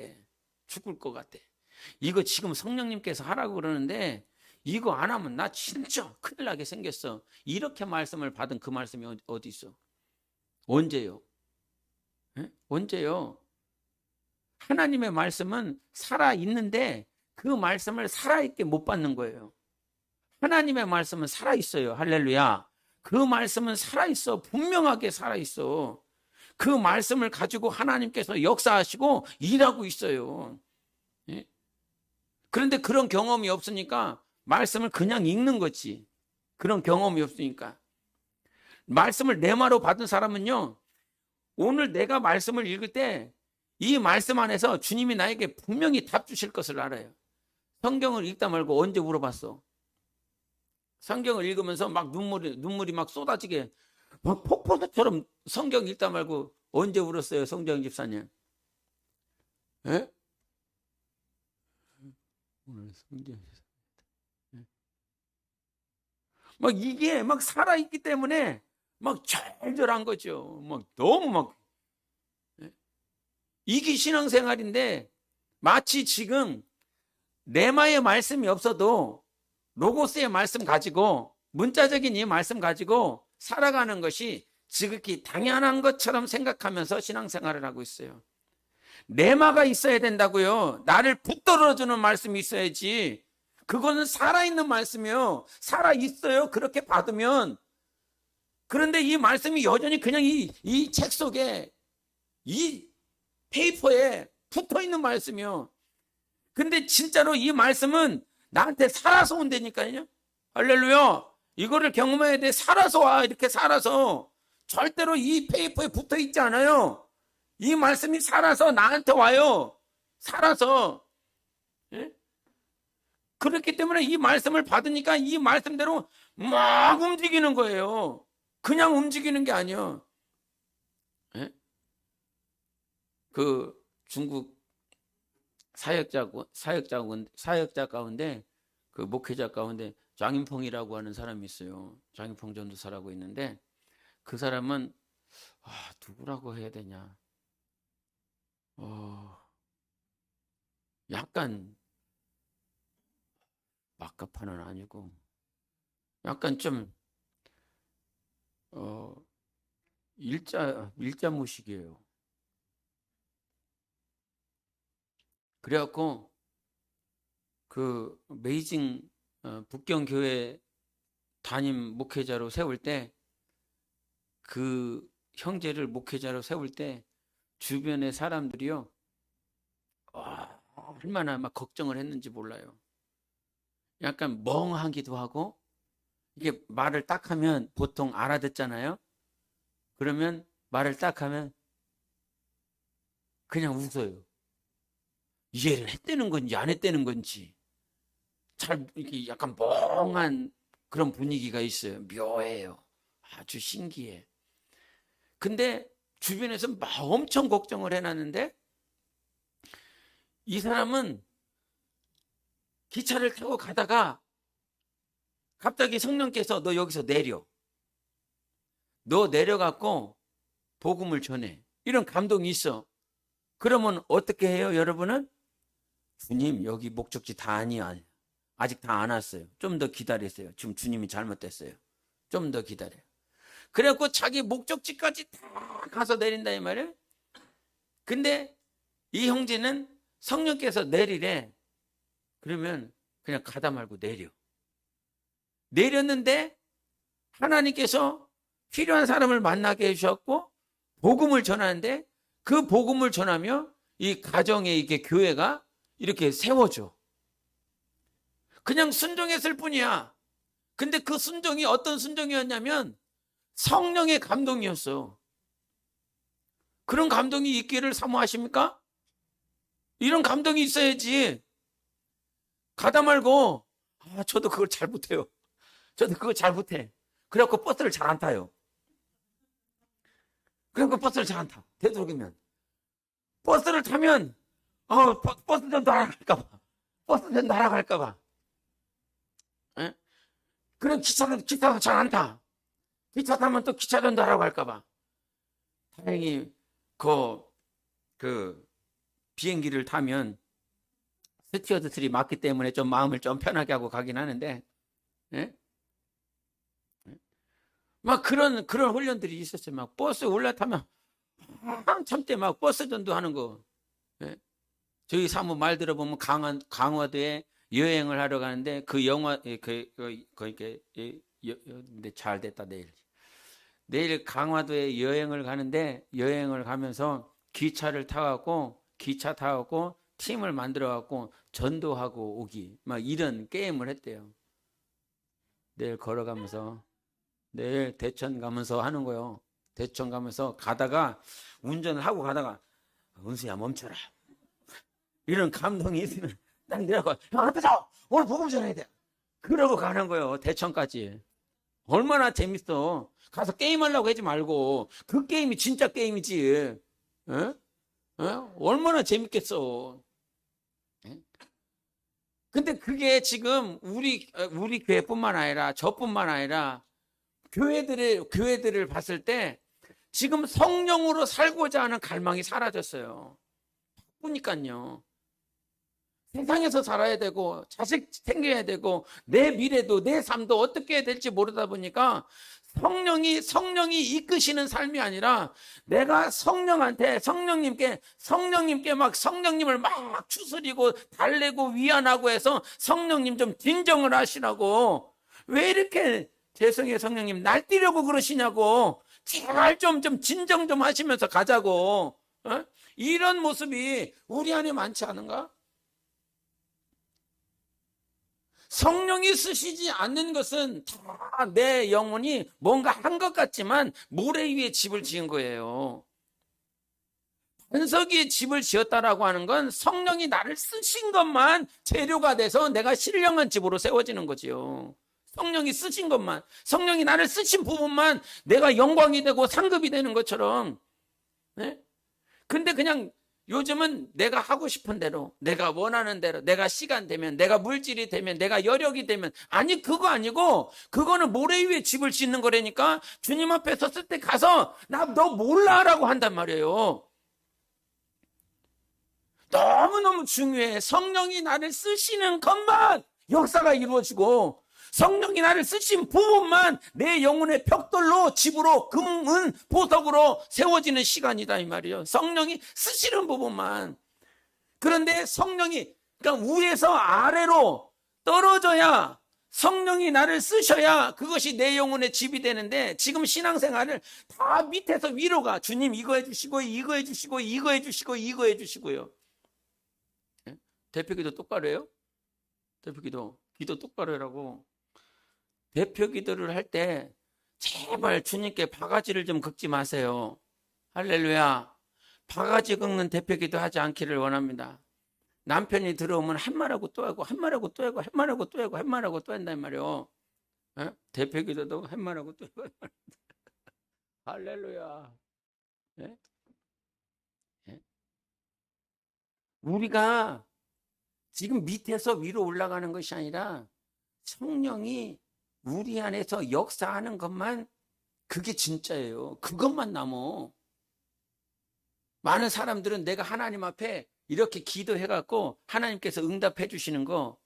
[SPEAKER 1] 이거 지금 성령님께서 하라고 그러는데 이거 안 하면 나 진짜 큰일 나게 생겼어. 이렇게 말씀을 받은 그 말씀이 어디 있어? 언제요? 에? 언제요? 하나님의 말씀은 살아있는데 그 말씀을 살아있게 못 받는 거예요. 하나님의 말씀은 살아있어요. 할렐루야. 그 말씀은 살아있어. 분명하게 살아있어. 그 말씀을 가지고 하나님께서 역사하시고 일하고 있어요. 예? 그런데 그런 경험이 없으니까 말씀을 그냥 읽는 거지. 그런 경험이 없으니까. 말씀을 레마로 받은 사람은요, 오늘 내가 말씀을 읽을 때 이 말씀 안에서 주님이 나에게 분명히 답 주실 것을 알아요. 성경을 읽다 말고 언제 울어봤어? 성경을 읽으면서 막 눈물이 막 쏟아지게 막 폭포수처럼 성경 읽다 말고 언제 울었어요, 성경 집사님? 예? 오늘 성경 막 이게 막 살아있기 때문에 막 절절한 거죠. 막 너무 막 이게 신앙생활인데 마치 지금 레마의 말씀이 없어도 로고스의 말씀 가지고 문자적인 이 말씀 가지고 살아가는 것이 지극히 당연한 것처럼 생각하면서 신앙생활을 하고 있어요. 레마가 있어야 된다고요. 나를 붙들어주는 말씀이 있어야지. 그거는 살아있는 말씀이요. 살아있어요. 그렇게 받으면. 그런데 이 말씀이 여전히 그냥 이 책 속에, 이 페이퍼에 붙어 있는 말씀이요. 근데 진짜로 이 말씀은 나한테 살아서 온다니까요. 할렐루야. 이거를 경험해야 돼. 살아서 와. 이렇게 살아서. 절대로 이 페이퍼에 붙어 있지 않아요. 이 말씀이 살아서 나한테 와요. 살아서. 예? 그렇기 때문에 이 말씀을 받으니까 이 말씀대로 막 움직이는 거예요. 그냥 움직이는 게 아니에요. 예? 그 중국 사역자 가운데 그 목회자 가운데 장인펑이라고 하는 사람이 있어요. 장인펑 전도사라고 있는데 그 사람은 누구라고 해야 되냐? 약간 막가파는 아니고 약간 좀 일자무식이에요. 그래갖고 그 베이징 북경교회 담임 목회자로 세울 때 그 형제를 목회자로 세울 때 주변의 사람들이요 얼마나 막 걱정을 했는지 몰라요. 약간 멍하기도 하고 이게 말을 딱 하면 보통 알아듣잖아요. 그러면 말을 딱 하면 그냥 웃어요. 이해를 했다는 건지 안 했다는 건지 잘 이렇게 약간 멍한 그런 분위기가 있어요. 묘해요. 아주 신기해. 근데 주변에서 막 엄청 걱정을 해놨는데 이 사람은 기차를 타고 가다가 갑자기 성령께서 너 여기서 내려. 너 내려갖고 복음을 전해. 이런 감동이 있어. 그러면 어떻게 해요, 여러분은? 주님, 여기 목적지 다 아니야. 아직 다 안 왔어요. 좀 더 기다리세요. 지금 주님이 잘못됐어요. 좀 더 기다려요. 그래갖고 자기 목적지까지 다 가서 내린다 이 말이에요. 근데 이 형제는 성령께서 내리래. 그러면 그냥 가다 말고 내려. 내렸는데 하나님께서 필요한 사람을 만나게 해주셨고 복음을 전하는데 그 복음을 전하며 이 가정에 이렇게 교회가 이렇게 세워져. 그냥 순종했을 뿐이야. 근데 그 순종이 어떤 순종이었냐면 성령의 감동이었어. 그런 감동이 있기를 사모하십니까? 이런 감동이 있어야지. 가다 말고 저도 그걸 잘 못해요. 저도 그거 잘 못해. 그래갖고 버스를 잘 안 타요. 그래갖고 버스를 잘 안 타. 되도록이면 버스를 타면 버스전 날아갈까봐. 버스전 날아갈까봐. 그럼 기차도 잘 안 타. 기차 타면 또 기차전 날아갈까봐. 다행히 그 비행기를 타면 스튜어드들이 많기 때문에 좀 마음을 좀 편하게 하고 가긴 하는데, 예? 막 그런 훈련들이 있었어요. 막 버스에 올라타면 한참 때 막 버스 전도하는 거. 예? 저희 사모 말 들어보면 강화도에 여행을 하러 가는데 그 영화 근데 잘 됐다. 내일 강화도에 여행을 가는데 여행을 가면서 기차 타갖고 팀을 만들어갖고 전도하고 오기 막 이런 게임을 했대요. 내일 걸어가면서 내일 대천 가면서 하는 거요. 대천 가면서 가다가 운전을 하고 가다가 은수야 멈춰라. 이런 감동이 있으면 딱 내려가 형 앞에서 오늘 복음 전해야 돼. 그러고 가는 거예요. 대천까지. 얼마나 재밌어. 가서 게임하려고 하지 말고 그 게임이 진짜 게임이지. 얼마나 재밌겠어. 근데 그게 지금 우리 교회뿐만 아니라 저뿐만 아니라 교회들을 봤을 때 지금 성령으로 살고자 하는 갈망이 사라졌어요. 바쁘니까요. 세상에서 살아야 되고 자식 챙겨야 되고 내 미래도 내 삶도 어떻게 해야 될지 모르다 보니까 성령이 이끄시는 삶이 아니라 내가 성령님께 막 성령님을 막 추스리고 달래고 위안하고 해서 성령님 좀 진정을 하시라고. 왜 이렇게 죄송해요 성령님 날뛰려고 그러시냐고. 제발 좀 진정 좀 하시면서 가자고. 어? 이런 모습이 우리 안에 많지 않은가? 성령이 쓰시지 않는 것은 다 내 영혼이 뭔가 한 것 같지만 모래 위에 집을 지은 거예요. 반석 위에 집을 지었다라고 하는 건 성령이 나를 쓰신 것만 재료가 돼서 내가 신령한 집으로 세워지는 거지요. 성령이 쓰신 것만, 성령이 나를 쓰신 부분만 내가 영광이 되고 상급이 되는 것처럼. 네? 근데 그냥 요즘은 내가 하고 싶은 대로, 내가 원하는 대로, 내가 시간 되면, 내가 물질이 되면, 내가 여력이 되면, 아니 그거 아니고 그거는 모래 위에 집을 짓는 거라니까. 주님 앞에 섰을 때 가서 나 너 몰라라고 한단 말이에요. 너무너무 중요해. 성령이 나를 쓰시는 것만 역사가 이루어지고, 성령이 나를 쓰신 부분만 내 영혼의 벽돌로 집으로 금은 보석으로 세워지는 시간이다 이 말이에요. 성령이 쓰시는 부분만. 그런데 성령이 그러니까 위에서 아래로 떨어져야, 성령이 나를 쓰셔야 그것이 내 영혼의 집이 되는데, 지금 신앙생활을 다 밑에서 위로 가. 주님 이거 해주시고 이거 해주시고 이거 해주시고 이거 해주시고요. 대표기도 똑바로 해요? 기도 똑바로 해라고. 대표 기도를 할 때 제발 주님께 바가지를 좀 긁지 마세요. 할렐루야. 바가지 긁는 대표 기도 하지 않기를 원합니다. 남편이 들어오면 한 말하고 또 하고 한 말하고 또 하고 한 말하고 또 하고 한 말하고 또 한단 말이에요. 대표 기도도 한 말하고 또 하고. 할렐루야. 예? 예? 우리가 지금 밑에서 위로 올라가는 것이 아니라 성령이 우리 안에서 역사하는 것만, 그게 진짜예요. 그것만 남어. 많은 사람들은 내가 하나님 앞에 이렇게 기도해갖고 하나님께서 응답해 주시는 거,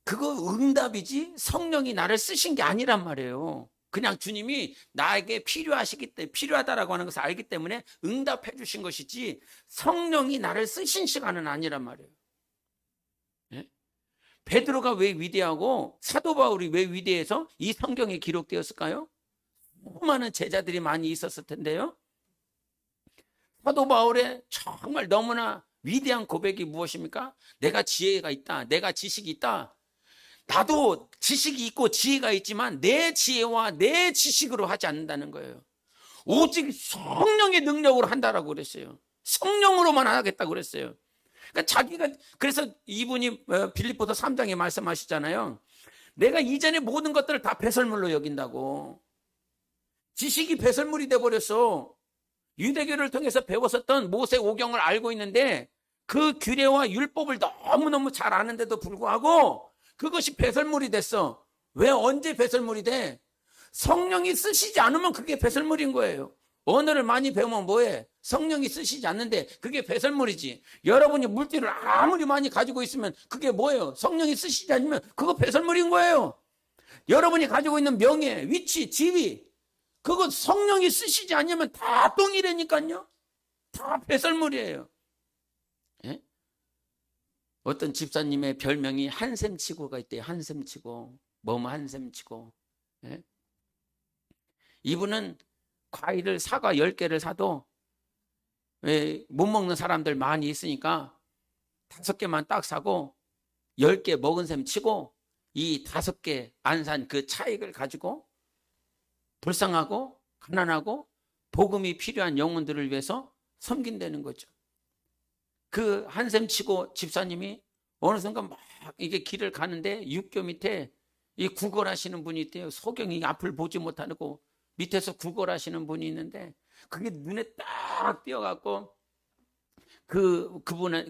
[SPEAKER 1] 그거 응답이지 성령이 나를 쓰신 게 아니란 말이에요. 그냥 주님이 나에게 필요하다라고 하는 것을 알기 때문에 응답해 주신 것이지 성령이 나를 쓰신 시간은 아니란 말이에요. 베드로가 왜 위대하고 사도 바울이 왜 위대해서 이 성경에 기록되었을까요? 수많은 제자들이 많이 있었을 텐데요. 사도 바울의 정말 너무나 위대한 고백이 무엇입니까? 내가 지혜가 있다. 내가 지식이 있다. 나도 지식이 있고 지혜가 있지만 내 지혜와 내 지식으로 하지 않는다는 거예요. 오직 성령의 능력으로 한다라고 그랬어요. 성령으로만 하겠다고 그랬어요. 그러니까 그래서 이분이 빌립보서 3장에 말씀하시잖아요. 내가 이전에 모든 것들을 다 배설물로 여긴다고. 지식이 배설물이 돼버렸어. 유대교를 통해서 배웠었던 모세 오경을 알고 있는데 그 규례와 율법을 너무너무 잘 아는데도 불구하고 그것이 배설물이 됐어. 왜 언제 배설물이 돼? 성령이 쓰시지 않으면 그게 배설물인 거예요. 언어를 많이 배우면 뭐해? 성령이 쓰시지 않는데 그게 배설물이지. 여러분이 물질을 아무리 많이 가지고 있으면 그게 뭐예요? 성령이 쓰시지 않으면 그거 배설물인 거예요. 여러분이 가지고 있는 명예, 위치, 지위, 그거 성령이 쓰시지 않으면 다 똥이라니까요. 다 배설물이에요. 예? 어떤 집사님의 별명이 한샘치고가 있대요. 한샘치고, 뭐뭐 한샘치고. 예? 이분은 과일을 사과 10개를 사도 못 먹는 사람들 많이 있으니까 5개만 딱 사고 10개 먹은 셈 치고 이 5개 안 산 그 차익을 가지고 불쌍하고 가난하고 복음이 필요한 영혼들을 위해서 섬긴다는 거죠. 그 한샘 치고 집사님이 어느 순간 막 이게 길을 가는데 육교 밑에 이 구걸하시는 분이 있대요. 소경이 앞을 보지 못하고 밑에서 구걸하시는 분이 있는데 그게 눈에 딱 띄어갖고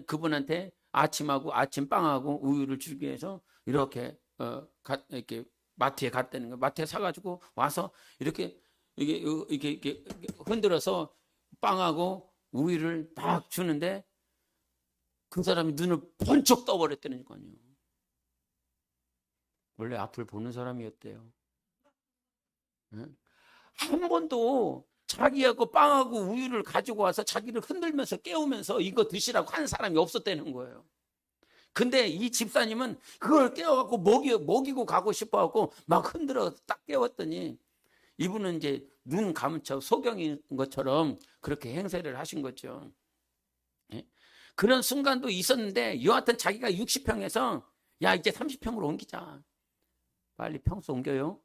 [SPEAKER 1] 그분한테 아침하고 아침빵하고 우유를 주기 위해서 이렇게 마트에 갔다는 거예요. 마트에 사가지고 와서 이렇게 흔들어서 빵하고 우유를 딱 주는데 그 사람이 눈을 번쩍 떠버렸다니까요. 원래 앞을 보는 사람이었대요. 응? 한 번도 자기하고 빵하고 우유를 가지고 와서 자기를 흔들면서 깨우면서 이거 드시라고 한 사람이 없었다는 거예요. 근데 이 집사님은 그걸 깨워갖고 먹이고 가고 싶어갖고 막 흔들어 딱 깨웠더니 이분은 이제 눈 감은 척 소경인 것처럼 그렇게 행세를 하신 거죠. 예? 그런 순간도 있었는데 여하튼 자기가 60평에서 야 이제 30평으로 옮기자. 빨리 평수 옮겨요.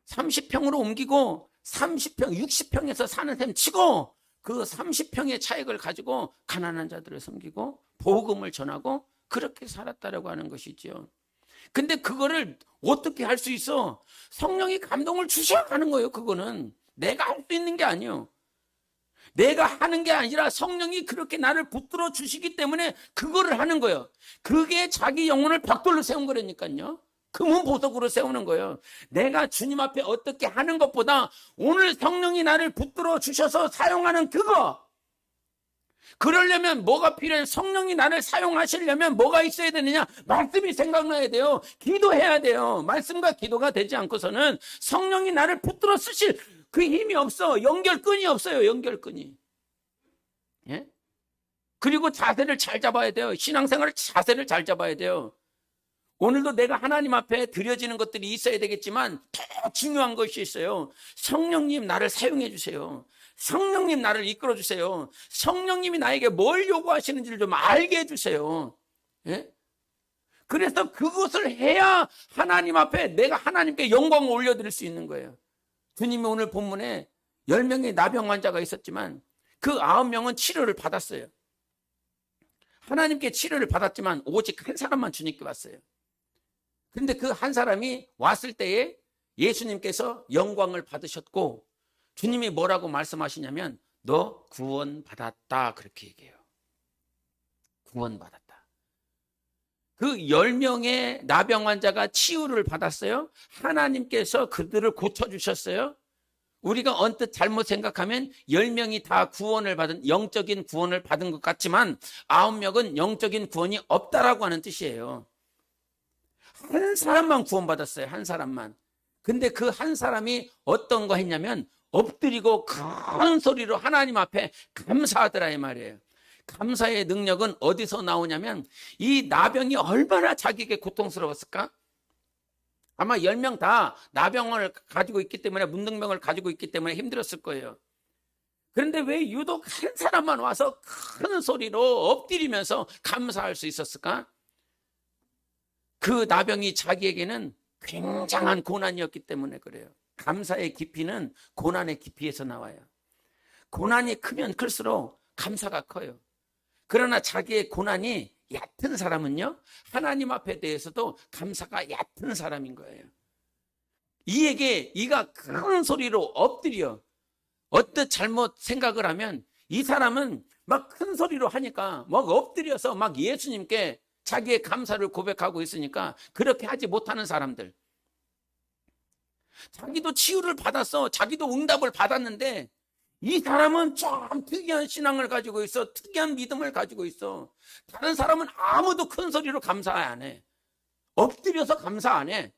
[SPEAKER 1] 30평으로 옮기고 30평, 60평에서 사는 셈 치고 그 30평의 차익을 가지고 가난한 자들을 섬기고 복음을 전하고 그렇게 살았다라고 하는 것이죠. 근데 그거를 어떻게 할 수 있어? 성령이 감동을 주셔야 하는 거예요. 그거는 내가 할 수 있는 게 아니에요. 내가 하는 게 아니라 성령이 그렇게 나를 붙들어 주시기 때문에 그거를 하는 거예요. 그게 자기 영혼을 벽돌로 세운 거라니까요. 금은 보석으로 세우는 거예요. 내가 주님 앞에 어떻게 하는 것보다 오늘 성령이 나를 붙들어 주셔서 사용하는 그거. 그러려면 뭐가 필요해? 성령이 나를 사용하시려면 뭐가 있어야 되느냐? 말씀이 생각나야 돼요. 기도해야 돼요. 말씀과 기도가 되지 않고서는 성령이 나를 붙들어 쓰실 그 힘이 없어. 연결끈이 없어요. 연결끈이. 예? 그리고 자세를 잘 잡아야 돼요. 신앙생활 자세를 잘 잡아야 돼요. 오늘도 내가 하나님 앞에 드려지는 것들이 있어야 되겠지만 더 중요한 것이 있어요. 성령님 나를 사용해 주세요. 성령님 나를 이끌어 주세요. 성령님이 나에게 뭘 요구하시는지를 좀 알게 해 주세요. 예? 그래서 그것을 해야 하나님 앞에 내가 하나님께 영광을 올려드릴 수 있는 거예요. 주님이 오늘 본문에 10명의 나병 환자가 있었지만 그 9명은 치료를 받았어요. 하나님께 치료를 받았지만 오직 한 사람만 주님께 왔어요. 근데 그 한 사람이 왔을 때에 예수님께서 영광을 받으셨고 주님이 뭐라고 말씀하시냐면 너 구원받았다 그렇게 얘기해요. 구원받았다. 그 10명의 나병 환자가 치유를 받았어요. 하나님께서 그들을 고쳐주셨어요. 우리가 언뜻 잘못 생각하면 10명이 다 구원을 받은 영적인 구원을 받은 것 같지만 9명은 영적인 구원이 없다라고 하는 뜻이에요. 한 사람만 구원받았어요. 한 사람만. 근데 그 한 사람이 어떤 거 했냐면 엎드리고 큰 소리로 하나님 앞에 감사하더라 이 말이에요. 감사의 능력은 어디서 나오냐면 이 나병이 얼마나 자기에게 고통스러웠을까? 아마 10명 다 나병을 가지고 있기 때문에 문둥병을 가지고 있기 때문에 힘들었을 거예요. 그런데 왜 유독 한 사람만 와서 큰 소리로 엎드리면서 감사할 수 있었을까? 그 나병이 자기에게는 굉장한 고난이었기 때문에 그래요. 감사의 깊이는 고난의 깊이에서 나와요. 고난이 크면 클수록 감사가 커요. 그러나 자기의 고난이 얕은 사람은요, 하나님 앞에 대해서도 감사가 얕은 사람인 거예요. 이에게 이가 큰 소리로 엎드려 어떤 잘못 생각을 하면 이 사람은 막 큰 소리로 하니까 막 엎드려서 막 예수님께 자기의 감사를 고백하고 있으니까 그렇게 하지 못하는 사람들. 자기도 치유를 받았어. 자기도 응답을 받았는데 이 사람은 좀 특이한 신앙을 가지고 있어. 특이한 믿음을 가지고 있어. 다른 사람은 아무도 큰 소리로 감사 안 해. 엎드려서 감사 안 해.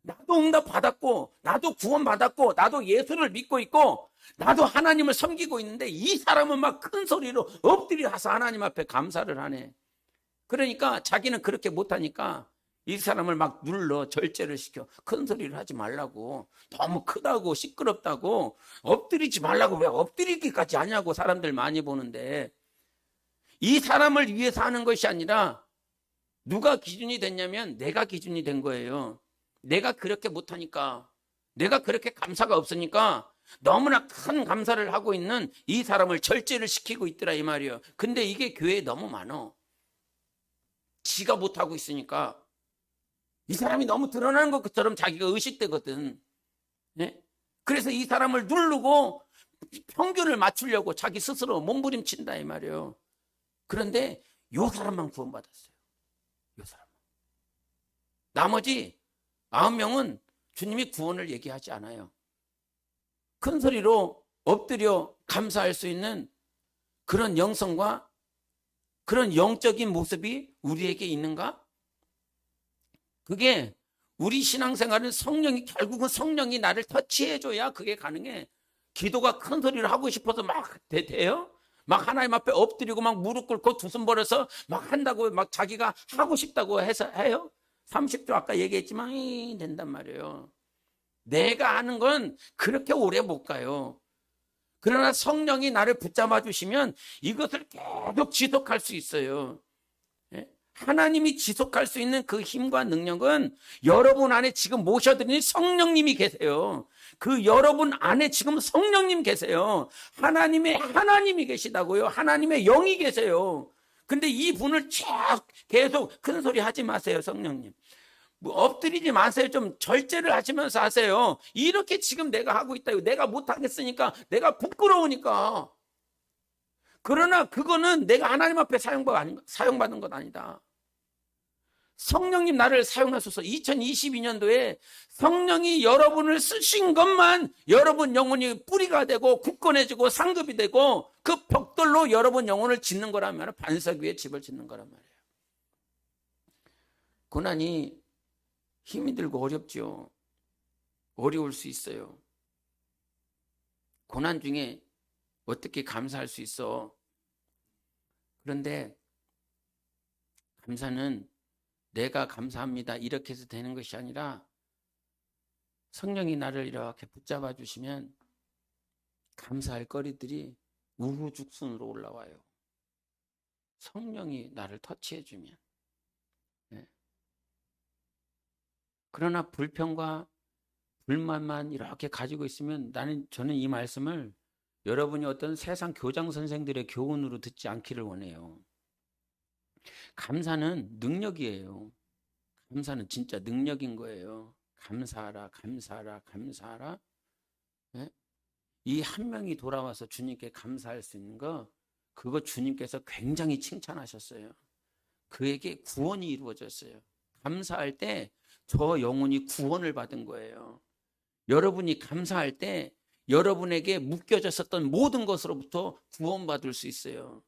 [SPEAKER 1] 나도 응답 받았고 나도 구원 받았고 나도 예수를 믿고 있고 나도 하나님을 섬기고 있는데 이 사람은 막 큰 소리로 엎드려서 하나님 앞에 감사를 하네. 그러니까 자기는 그렇게 못하니까 이 사람을 막 눌러 절제를 시켜. 큰 소리를 하지 말라고. 너무 크다고 시끄럽다고 엎드리지 말라고 왜 엎드리기까지 하냐고 사람들 많이 보는데 이 사람을 위해서 하는 것이 아니라 누가 기준이 됐냐면 내가 기준이 된 거예요. 내가 그렇게 못하니까 내가 그렇게 감사가 없으니까 너무나 큰 감사를 하고 있는 이 사람을 절제를 시키고 있더라 이 말이에요. 근데 이게 교회에 너무 많어. 지가 못하고 있으니까 이 사람이 너무 드러나는 것처럼 자기가 의식되거든. 네? 그래서 이 사람을 누르고 평균을 맞추려고 자기 스스로 몸부림친다 이 말이에요. 그런데 요 사람만 구원받았어요. 요 사람만. 나머지 9명은 주님이 구원을 얘기하지 않아요. 큰 소리로 엎드려 감사할 수 있는 그런 영성과 그런 영적인 모습이 우리에게 있는가? 그게 우리 신앙생활은 결국은 성령이 나를 터치해줘야 그게 가능해. 기도가 큰 소리를 하고 싶어서 막 돼요? 막 하나님 앞에 엎드리고 막 무릎 꿇고 두 손 벌어서 막 한다고 막 자기가 하고 싶다고 해서 해요? 30조 아까 얘기했지만 된단 말이에요. 내가 하는 건 그렇게 오래 못 가요. 그러나 성령이 나를 붙잡아 주시면 이것을 계속 지속할 수 있어요. 하나님이 지속할 수 있는 그 힘과 능력은 여러분 안에 지금 모셔드린 성령님이 계세요. 그 여러분 안에 지금 성령님 계세요. 하나님이 계시다고요. 하나님의 영이 계세요. 근데 이 분을 쫙 계속 큰 소리 하지 마세요, 성령님. 엎드리지 마세요. 좀 절제를 하시면서 하세요. 이렇게 지금 내가 하고 있다. 내가 못하겠으니까, 내가 부끄러우니까. 그러나 그거는 내가 하나님 앞에 사용받은 것 아니다. 성령님 나를 사용하소서. 2022년도에 성령이 여러분을 쓰신 것만 여러분 영혼이 뿌리가 되고 굳건해지고 상급이 되고 그 벽돌로 여러분 영혼을 짓는 거라면 반석 위에 집을 짓는 거란 말이에요. 고난이 힘이 들고 어렵죠. 어려울 수 있어요. 고난 중에 어떻게 감사할 수 있어? 그런데 감사는 내가 감사합니다 이렇게 해서 되는 것이 아니라 성령이 나를 이렇게 붙잡아 주시면 감사할 거리들이 우후죽순으로 올라와요. 성령이 나를 터치해 주면. 그러나 불평과 불만만 이렇게 가지고 있으면 저는 이 말씀을 여러분이 어떤 세상 교장 선생들의 교훈으로 듣지 않기를 원해요. 감사는 능력이에요. 감사는 진짜 능력인 거예요. 감사하라, 감사하라, 감사하라. 이 한 명이 돌아와서 주님께 감사할 수 있는 거, 그거 주님께서 굉장히 칭찬하셨어요. 그에게 구원이 이루어졌어요. 감사할 때 저 영혼이 구원을 받은 거예요. 여러분이 감사할 때 여러분에게 묶여졌었던 모든 것으로부터 구원받을 수 있어요.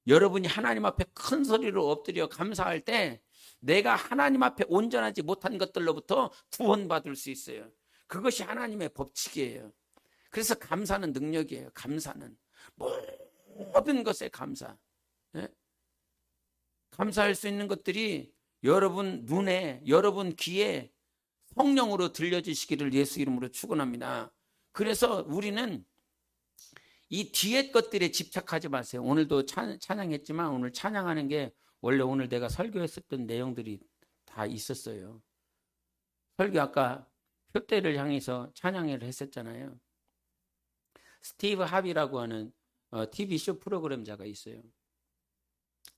[SPEAKER 1] 여러분이 하나님 앞에 큰 소리로 엎드려 감사할 때 내가 하나님 앞에 온전하지 못한 것들로부터 구원받을 수 있어요. 그것이 하나님의 법칙이에요. 그래서 감사는 능력이에요. 감사는 모든 것에 감사. 감사할 수 있는 것들이 여러분 눈에, 여러분 귀에 성령으로 들려지시기를 예수 이름으로 축원합니다. 그래서 우리는 이 뒤에 것들에 집착하지 마세요. 오늘도 찬양했지만 오늘 찬양하는 게 원래 오늘 내가 설교했었던 내용들이 다 있었어요. 설교 아까 표대를 향해서 찬양회를 했었잖아요. 스티브 하비라고 하는 TV쇼 프로그램자가 있어요.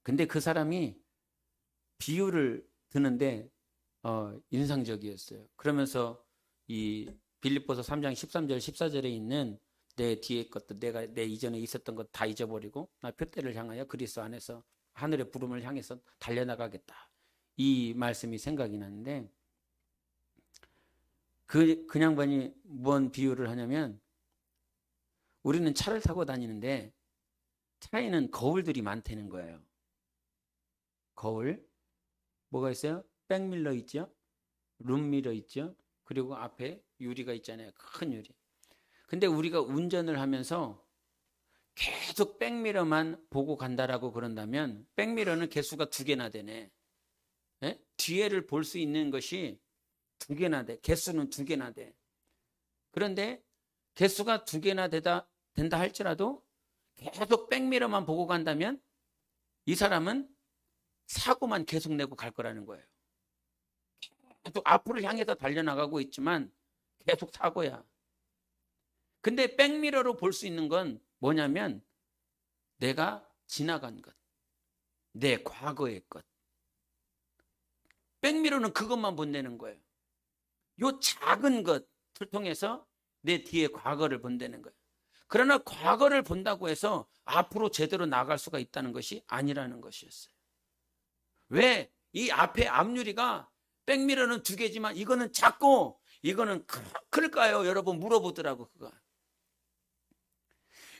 [SPEAKER 1] 근데 그 사람이 비유를 드는데 인상적이었어요. 그러면서 이 빌립보서 3장 13절 14절에 있는 내 뒤에 것도 내 이전에 있었던 것 다 잊어버리고 나 표대를 향하여 그리스도 안에서 하늘의 부름을 향해서 달려나가겠다. 이 말씀이 생각이 나는데 그 양반이 뭔 비유를 하냐면 우리는 차를 타고 다니는데 차에는 거울들이 많다는 거예요. 거울. 뭐가 있어요? 백밀러 있죠? 룸미러 있죠? 그리고 앞에 유리가 있잖아요. 큰 유리. 근데 우리가 운전을 하면서 계속 백미러만 보고 간다라고 그런다면 백미러는 개수가 2개나 되네. 뒤에를 볼 수 있는 것이 2개나 돼. 개수는 2개나 돼. 그런데 개수가 2개나 된다 할지라도 계속 백미러만 보고 간다면 이 사람은 사고만 계속 내고 갈 거라는 거예요. 계속 앞으로 향해서 달려나가고 있지만 계속 사고야. 근데 백미러로 볼 수 있는 건 뭐냐면 내가 지나간 것, 내 과거의 것. 백미러는 그것만 본다는 거예요. 요 작은 것을 통해서 내 뒤에 과거를 본다는 거예요. 그러나 과거를 본다고 해서 앞으로 제대로 나갈 수가 있다는 것이 아니라는 것이었어요. 왜? 이 앞에 앞유리가 백미러는 2개지만 이거는 작고 이거는 클까요? 여러분 물어보더라고. 그거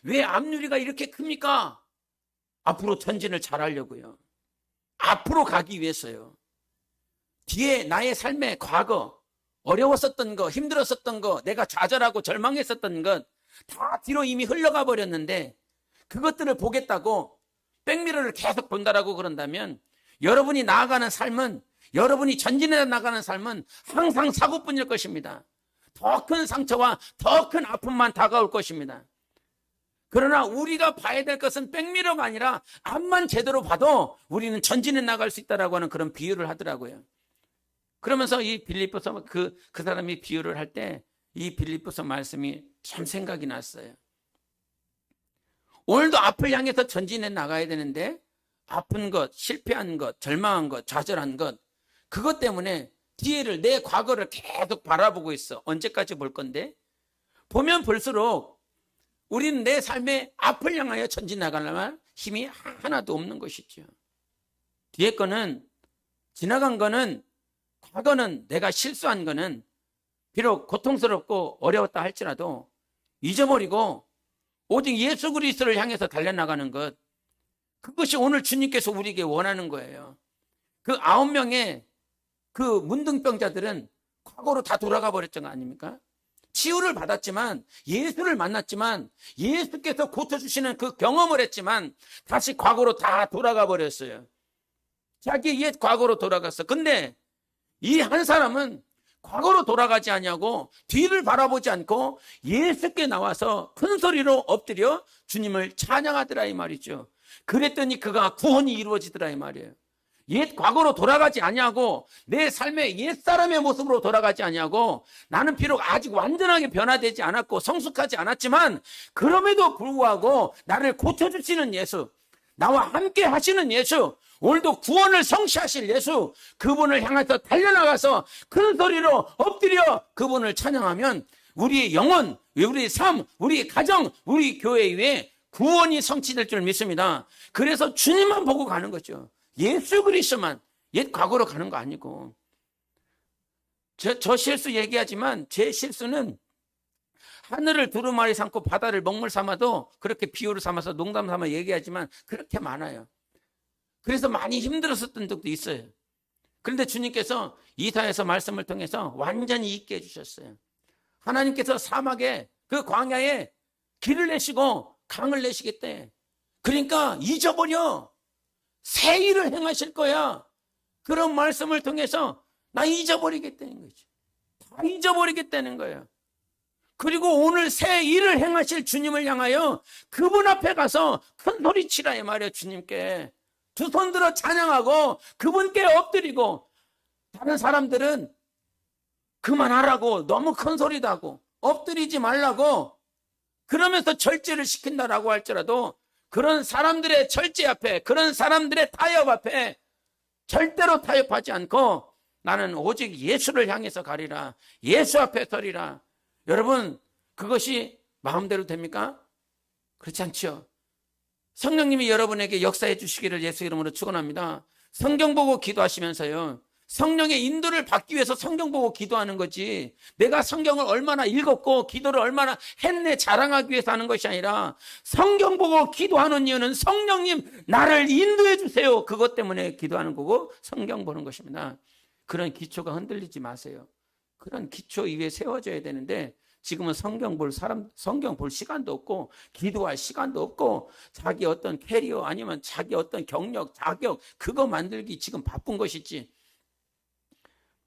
[SPEAKER 1] 왜 앞유리가 이렇게 큽니까? 앞으로 전진을 잘하려고요. 앞으로 가기 위해서요. 뒤에 나의 삶의 과거, 어려웠었던 거, 힘들었었던 거, 내가 좌절하고 절망했었던 것 다 뒤로 이미 흘러가 버렸는데 그것들을 보겠다고 백미러를 계속 본다라고 그런다면 여러분이 나아가는 삶은, 여러분이 전진해 나가는 삶은 항상 사고뿐일 것입니다. 더 큰 상처와 더 큰 아픔만 다가올 것입니다. 그러나 우리가 봐야 될 것은 백미러가 아니라 앞만 제대로 봐도 우리는 전진해 나갈 수 있다라고 하는 그런 비유를 하더라고요. 그러면서 이 빌립보서 그 사람이 비유를 할 때 이 빌립보서 말씀이 참 생각이 났어요. 오늘도 앞을 향해서 전진해 나가야 되는데 아픈 것, 실패한 것, 절망한 것, 좌절한 것, 그것 때문에 뒤에를, 내 과거를 계속 바라보고 있어. 언제까지 볼 건데? 보면 볼수록 우리는 내 삶의 앞을 향하여 전진 나가려면 힘이 하나도 없는 것이죠. 뒤에 거는, 지나간 거는, 과거는, 내가 실수한 거는 비록 고통스럽고 어려웠다 할지라도 잊어버리고 오직 예수 그리스도를 향해서 달려나가는 것, 그것이 오늘 주님께서 우리에게 원하는 거예요. 그 9명의 그 문둥병자들은 과거로 다 돌아가 버렸던 거 아닙니까? 치유를 받았지만, 예수를 만났지만, 예수께서 고쳐주시는 그 경험을 했지만 다시 과거로 다 돌아가 버렸어요. 자기 옛 과거로 돌아갔어. 근데 이 한 사람은 과거로 돌아가지 않냐고 뒤를 바라보지 않고 예수께 나와서 큰 소리로 엎드려 주님을 찬양하더라 이 말이죠. 그랬더니 그가 구원이 이루어지더라 이 말이에요. 옛 과거로 돌아가지 않냐고, 내 삶의 옛사람의 모습으로 돌아가지 않냐고, 나는 비록 아직 완전하게 변화되지 않았고 성숙하지 않았지만 그럼에도 불구하고 나를 고쳐주시는 예수, 나와 함께 하시는 예수, 오늘도 구원을 성취하실 예수, 그분을 향해서 달려나가서 큰 소리로 엎드려 그분을 찬양하면 우리의 영혼, 우리의 삶, 우리의 가정, 우리 교회 위에 구원이 성취될 줄 믿습니다. 그래서 주님만 보고 가는 거죠. 예수 그리스도만, 옛 과거로 가는 거 아니고. 저 실수 얘기하지만 제 실수는 하늘을 두루마리 삼고 바다를 먹물 삼아도, 그렇게 비유를 삼아서 농담 삼아 얘기하지만 그렇게 많아요. 그래서 많이 힘들었었던 적도 있어요. 그런데 주님께서 이사야서 말씀을 통해서 완전히 잊게 해주셨어요. 하나님께서 사막에, 그 광야에 길을 내시고 강을 내시겠대. 그러니까 잊어버려. 새 일을 행하실 거야. 그런 말씀을 통해서 나 잊어버리겠다는 거죠. 다 잊어버리겠다는 거예요. 그리고 오늘 새 일을 행하실 주님을 향하여 그분 앞에 가서 큰 소리 치라 이 말이에요. 주님께 두 손 들어 찬양하고 그분께 엎드리고. 다른 사람들은 그만하라고, 너무 큰 소리도 하고 엎드리지 말라고 그러면서 절제를 시킨다라고 할지라도, 그런 사람들의 절제 앞에, 그런 사람들의 타협 앞에 절대로 타협하지 않고 나는 오직 예수를 향해서 가리라, 예수 앞에 서리라. 여러분, 그것이 마음대로 됩니까? 그렇지 않죠. 성령님이 여러분에게 역사해 주시기를 예수 이름으로 축원합니다. 성경 보고 기도하시면서요, 성령의 인도를 받기 위해서 성경 보고 기도하는 거지, 내가 성경을 얼마나 읽었고 기도를 얼마나 했네 자랑하기 위해서 하는 것이 아니라, 성경 보고 기도하는 이유는 성령님 나를 인도해 주세요, 그것 때문에 기도하는 거고 성경 보는 것입니다. 그런 기초가 흔들리지 마세요. 그런 기초 위에 세워져야 되는데 지금은 성경 볼 시간도 없고 기도할 시간도 없고 자기 어떤 캐리어 아니면 자기 어떤 경력, 자격, 그거 만들기 지금 바쁜 것이지.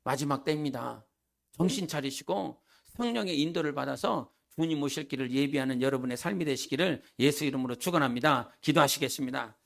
[SPEAKER 1] 마지막 때입니다. 정신 차리시고 성령의 인도를 받아서 주님 오실 길을 예비하는 여러분의 삶이 되시기를 예수 이름으로 축원합니다. 기도하시겠습니다.